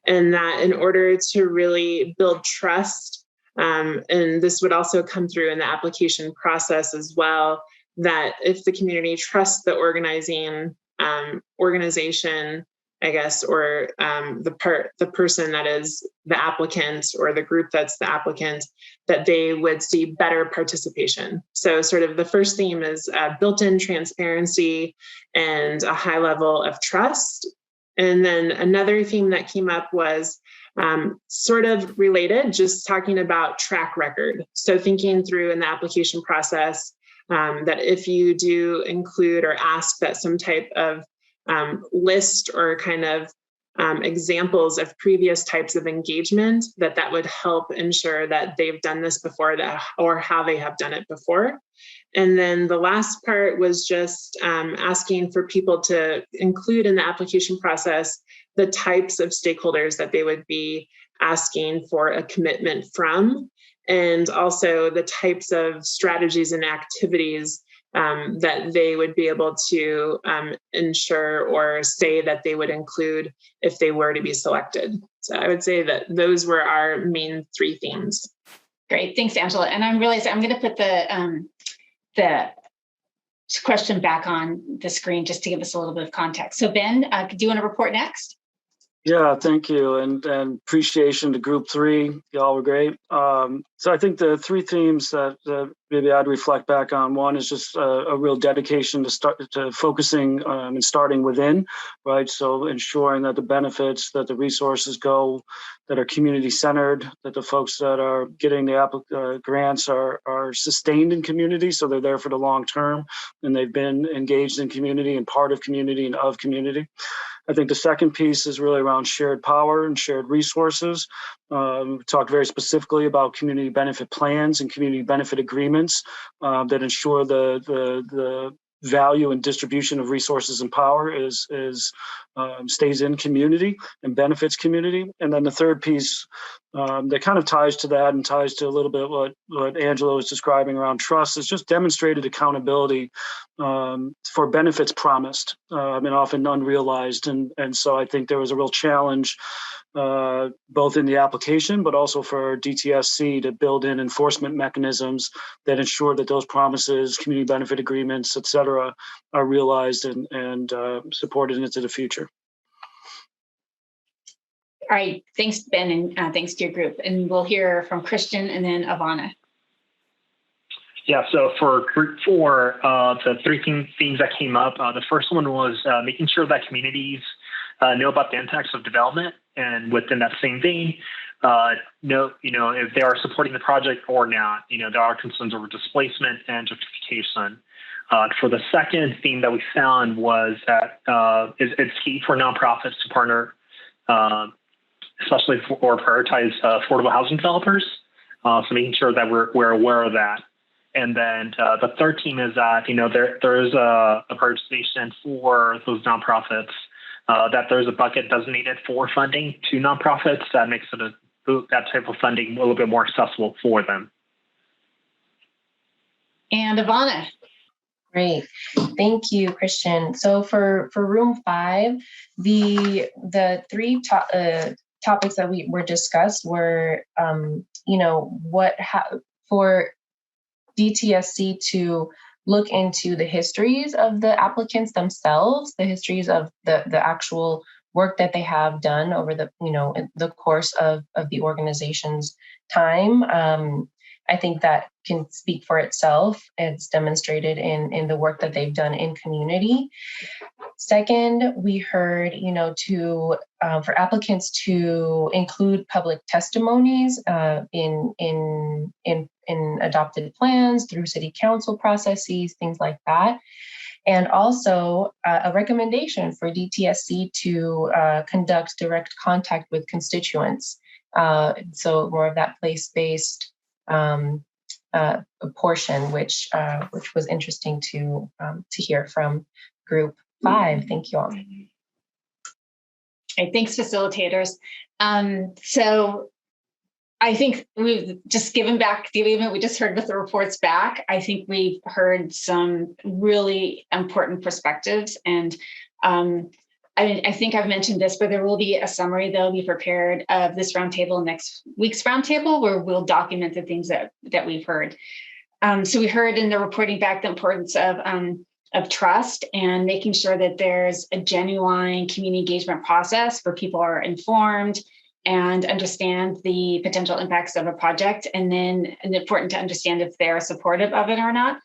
and that in order to really build trust, and this would also come through in the application process as well, that if the community trusts the organization, I guess, or the person that is the applicant, or the group that's the applicant, that they would see better participation. So sort of the first theme is built-in transparency and a high level of trust. And then another theme that came up was sort of related, just talking about track record. So thinking through in the application process that if you do include or ask that some type of list or kind of examples of previous types of engagement, that would help ensure that they've done this before, or how they have done it before. And then the last part was just asking for people to include in the application process the types of stakeholders that they would be asking for a commitment from, and also the types of strategies and activities that they would be able to ensure or say that they would include if they were to be selected. So I would say that those were our main 3 themes. Great, thanks, Angela. And I'm going to put the question back on the screen just to give us a little bit of context. So Ben, do you want to report next? Yeah, thank you. And appreciation to group 3. Y'all were great. So I think the 3 themes that maybe I'd reflect back on, one is just a real dedication to focusing and starting within, right? So ensuring that the benefits, that the resources go, that are community centered, that the folks that are getting the grants are sustained in community. So they're there for the long term, and they've been engaged in community and part of community and of community. I think the second piece is really around shared power and shared resources. We talked very specifically about community benefit plans and community benefit agreements that ensure the value and distribution of resources and power stays in community and benefits community. And then the third piece that kind of ties to that and ties to a little bit what Angela was describing around trust is just demonstrated accountability for benefits promised and often unrealized. And so I think there was a real challenge both in the application, but also for DTSC to build in enforcement mechanisms that ensure that those promises, community benefit agreements, et cetera, are realized and supported into the future. All right, thanks, Ben, and thanks to your group. And we'll hear from Christian and then Ivana. Yeah, so for group 4, the 3 themes that came up, the first one was making sure that communities know about the impacts of development, and within that same vein, know, if they are supporting the project or not. There are concerns over displacement and gentrification. For the second theme that we found was that it's key for nonprofits to partner, especially or prioritize affordable housing developers. So making sure that we're aware of that. And then the third theme is that there is a prioritization for those nonprofits, that there's a bucket designated for funding to nonprofits that makes that type of funding a little bit more accessible for them. And Ivana. Great. Thank you, Christian. So for room 5, the 3 topics that were discussed were, for DTSC to look into the histories of the applicants themselves, the histories of the actual work that they have done over the course of the organization's time. I think that can speak for itself. It's demonstrated in the work that they've done in community. Second, we heard, for applicants to include public testimonies in in adopted plans, through city council processes, things like that. And also a recommendation for DTSC to conduct direct contact with constituents. So more of that place-based portion, which was interesting to hear from Group 5. Thank you all. Okay, thanks, facilitators. So I think we've just given back we just heard with the reports back. I think we've heard some really important perspectives. And I think I've mentioned this, but there will be a summary that'll be prepared of this roundtable, next week's roundtable, where we'll document the things that we've heard. So we heard in the reporting back the importance of trust and making sure that there's a genuine community engagement process where people are informed and understand the potential impacts of a project, and then important to understand if they're supportive of it or not.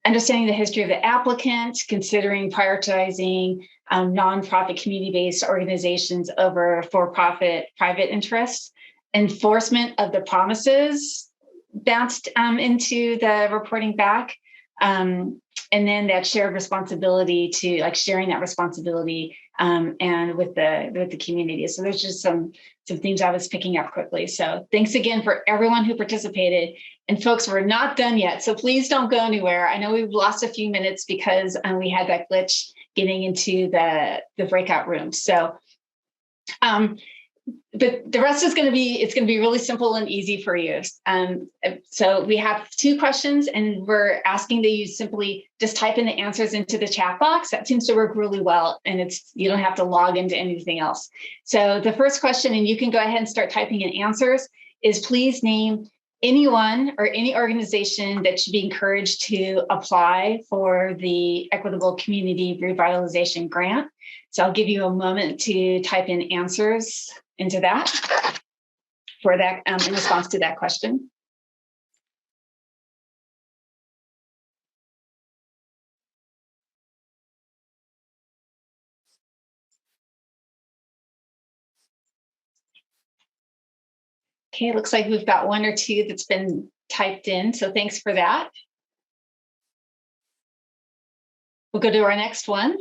Understanding the history of the applicant, considering prioritizing nonprofit community-based organizations over for-profit private interests, enforcement of the promises bounced into the reporting back, and then that shared responsibility to sharing that responsibility and with the community. So there's just some things I was picking up quickly. So thanks again for everyone who participated. And folks, we're not done yet, so please don't go anywhere. I know we've lost a few minutes because we had that glitch getting into the breakout room. So, but the rest is going to be really simple and easy for you. So we have 2 questions, and we're asking that you simply just type in the answers into the chat box. That seems to work really well, and you don't have to log into anything else. So the first question, and you can go ahead and start typing in answers, is please name anyone or any organization that should be encouraged to apply for the Equitable Community Revitalization Grant. So I'll give you a moment to type in answers into that for that in response to that question. Okay, it looks like we've got 1 or 2 that's been typed in, so thanks for that. We'll go to our next one.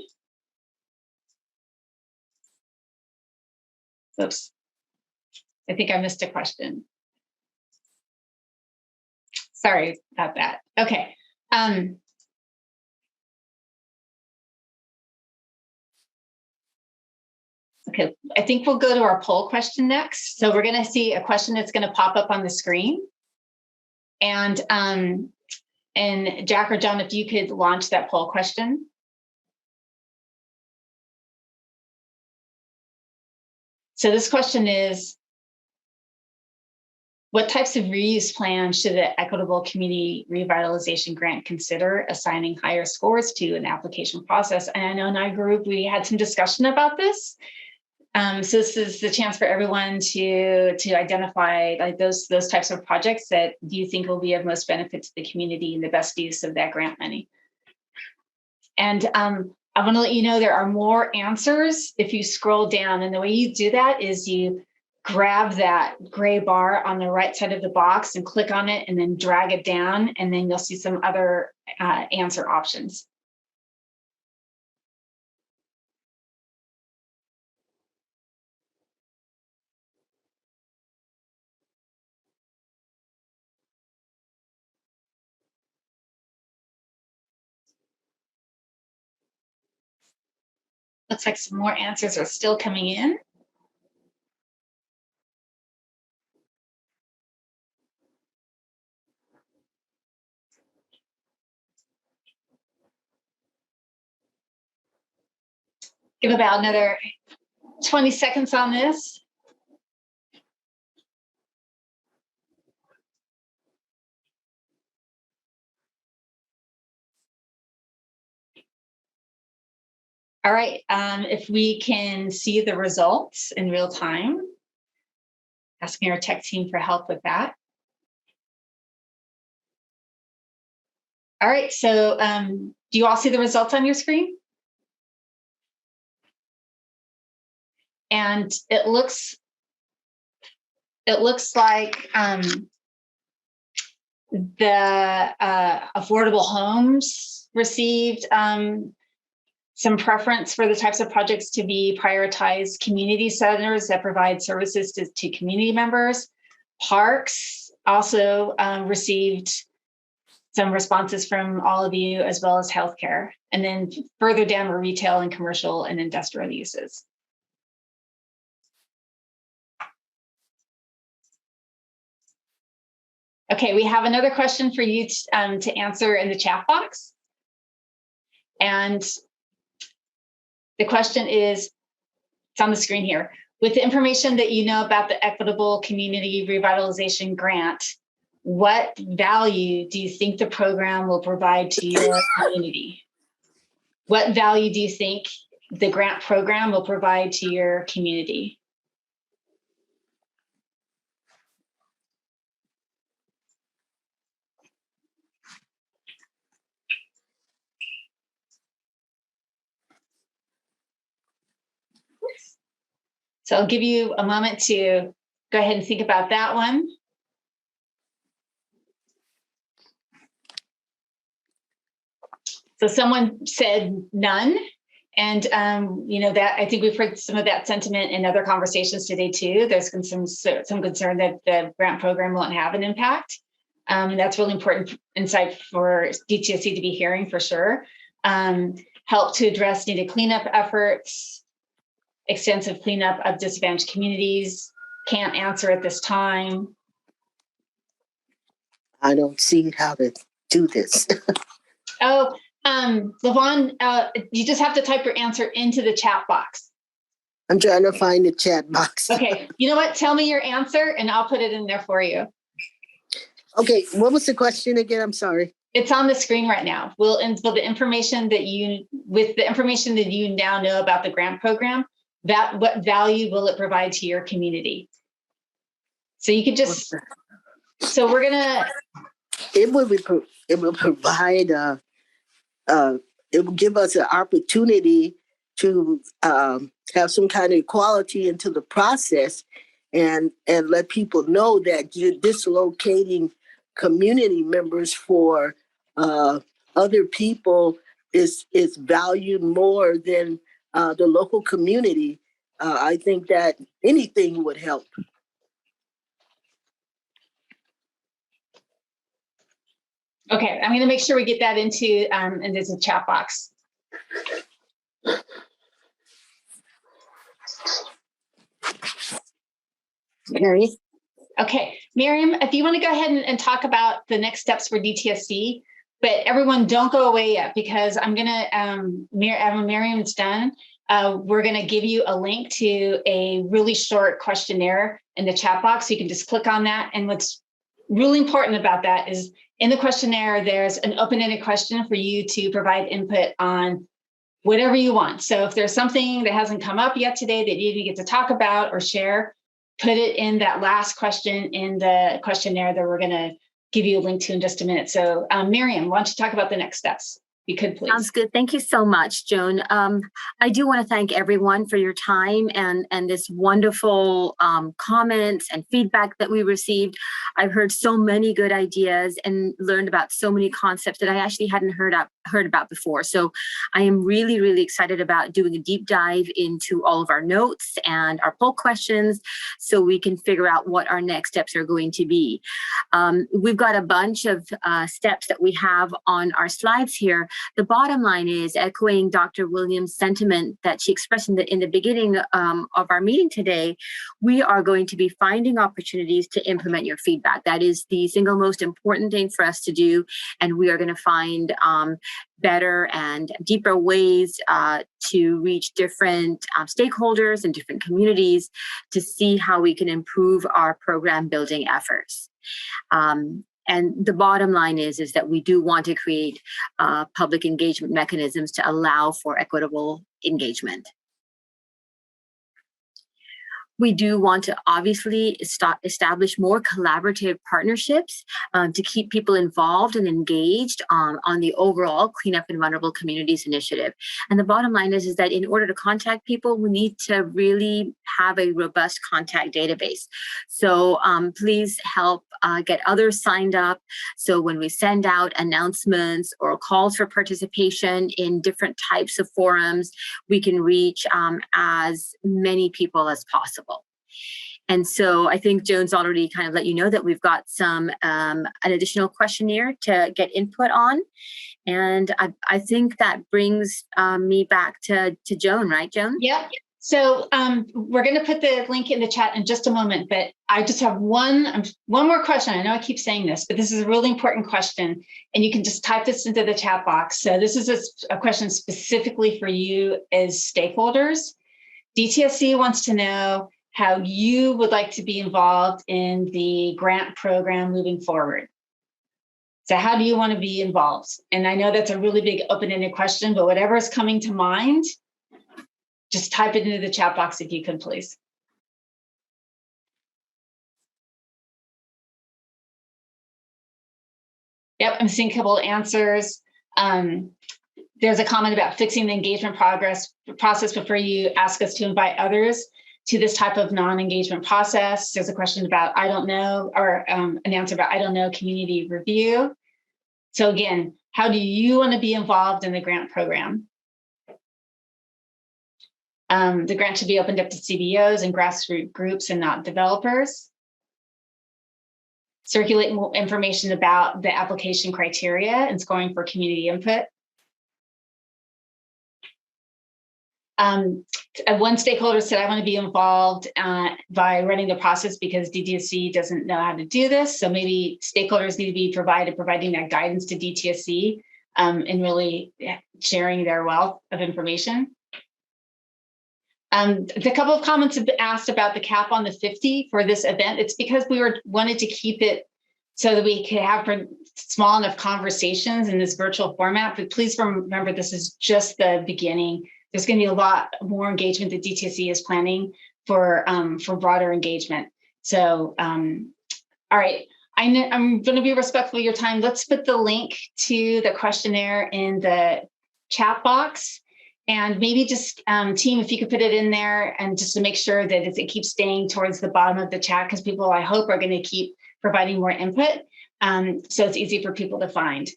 Oops, I think I missed a question. Sorry about that. Okay. Okay, I think we'll go to our poll question next. So we're going to see a question that's going to pop up on the screen. And Jack or John, if you could launch that poll question. So this question is, what types of reuse plans should the Equitable Community Revitalization Grant consider assigning higher scores to in the application process? And I know in our group, we had some discussion about this. So this is the chance for everyone to identify those types of projects that you think will be of most benefit to the community and the best use of that grant money. And I want to let you know there are more answers if you scroll down. And the way you do that is you grab that gray bar on the right side of the box and click on it and then drag it down. And then you'll see some other answer options. Looks like some more answers are still coming in. Give about another 20 seconds on this. All right, if we can see the results in real time, asking our tech team for help with that. All right, so do you all see the results on your screen? And it looks like the affordable homes received some preference for the types of projects to be prioritized. Community centers that provide services to community members. Parks also received some responses from all of you, as well as healthcare. And then further down were retail and commercial and industrial uses. Okay, we have another question for you to answer in the chat box. And the question is, it's on the screen here. With the information that you know about the Equitable Community Revitalization Grant, what value do you think the program will provide to your community? What value do you think the grant program will provide to your community? So I'll give you a moment to go ahead and think about that one. So someone said none. And, you know, that I think we've heard some of that sentiment in other conversations today, too. There's been some concern that the grant program won't have an impact. And that's really important insight for DTSC to be hearing for sure. Help to address needed cleanup efforts, extensive cleanup of disadvantaged communities, can't answer at this time. I don't see how to do this. Oh, Lavon, you just have to type your answer into the chat box. I'm trying to find the chat box. Okay, you know what? Tell me your answer and I'll put it in there for you. Okay, what was the question again? I'm sorry. It's on the screen right now. With the information that you now know about the grant program, what value will it provide to your community? So you could just, so we're gonna. It will provide, it will give us an opportunity to have some kind of equality into the process and let people know that you're dislocating community members for other people is valued more than the local community. I think that anything would help. Okay, I'm going to make sure we get that into the chat box. Mary? Okay, Miriam, if you want to go ahead and talk about the next steps for DTSC, but everyone don't go away yet because I'm going to, Miriam's done. We're going to give you a link to a really short questionnaire in the chat box. So you can just click on that. And what's really important about that is in the questionnaire, there's an open-ended question for you to provide input on whatever you want. So if there's something that hasn't come up yet today that you didn't get to talk about or share, put it in that last question in the questionnaire that we're going to give you a link to in just a minute. So Miriam, why don't you talk about the next steps? You could please. Sounds good. Thank you so much, Joan. I do want to thank everyone for your time and this wonderful comments and feedback that we received. I've heard so many good ideas and learned about so many concepts that I actually hadn't heard about before. So I am really, really excited about doing a deep dive into all of our notes and our poll questions so we can figure out what our next steps are going to be. We've got a bunch of steps that we have on our slides here. The bottom line is echoing Dr. Williams' sentiment that she expressed in the beginning of our meeting today. We are going to be finding opportunities to implement your feedback. That is the single most important thing for us to do. And we are going to find better and deeper ways to reach different stakeholders and different communities to see how we can improve our program building efforts. And the bottom line is that we do want to create public engagement mechanisms to allow for equitable engagement. We do want to obviously establish more collaborative partnerships to keep people involved and engaged on the overall Clean Up in Vulnerable Communities initiative. And the bottom line is that in order to contact people, we need to really have a robust contact database. So please help get others signed up. So when we send out announcements or calls for participation in different types of forums, we can reach as many people as possible. And so I think Joan's already kind of let you know that we've got some an additional questionnaire to get input on. And I think that brings me back to Joan, right, Joan? Yep. So we're going to put the link in the chat in just a moment, but I just have one more question. I know I keep saying this, but this is a really important question, and you can just type this into the chat box. So this is a question specifically for you as stakeholders. DTSC wants to know how you would like to be involved in the grant program moving forward. So how do you want to be involved? And I know that's a really big open-ended question, but whatever is coming to mind, just type it into the chat box if you could, please. Yep, I'm seeing a couple of answers. There's a comment about fixing the engagement process before you ask us to invite others to this type of non-engagement process. There's a question about I don't know, or an answer about I don't know community review. So again, how do you want to be involved in the grant program? The grant should be opened up to CBOs and grassroots groups and not developers. Circulate more information about the application criteria and scoring for community input. One stakeholder said, I want to be involved by running the process because DTSC doesn't know how to do this. So maybe stakeholders need to be providing that guidance to DTSC and really sharing their wealth of information. The couple of comments have been asked about the cap on the 50 for this event. It's because we wanted to keep it so that we could have small enough conversations in this virtual format. But please remember, this is just the beginning. There's going to be a lot more engagement that DTSC is planning for broader engagement. So, all right, I'm going to be respectful of your time. Let's put the link to the questionnaire in the chat box. And maybe just team, if you could put it in there and just to make sure that it keeps staying towards the bottom of the chat, because people, I hope, are going to keep providing more input. So it's easy for people to find.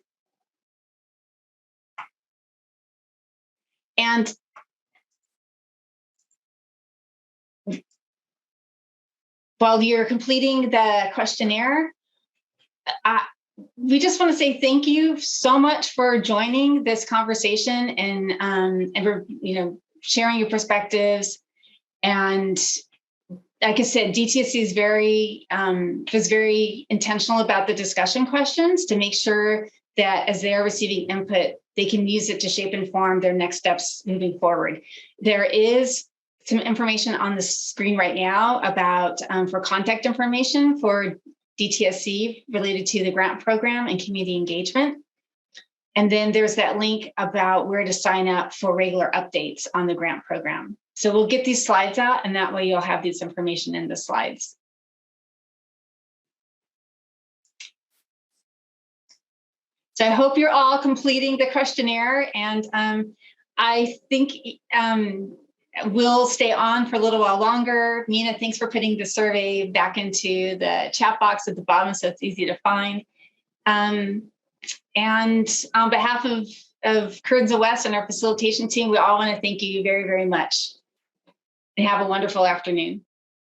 And while you're completing the questionnaire, we just want to say thank you so much for joining this conversation and for, sharing your perspectives. And like I said, DTSC is was very intentional about the discussion questions to make sure that as they are receiving input, they can use it to shape and form their next steps moving forward. There is some information on the screen right now about for contact information for DTSC related to the grant program and community engagement. And then there's that link about where to sign up for regular updates on the grant program. So we'll get these slides out, and that way you'll have this information in the slides. So I hope you're all completing the questionnaire, and I think we'll stay on for a little while longer. Mina, thanks for putting the survey back into the chat box at the bottom so it's easy to find. And on behalf of Kernza West and our facilitation team, we all want to thank you very, very much. And have a wonderful afternoon.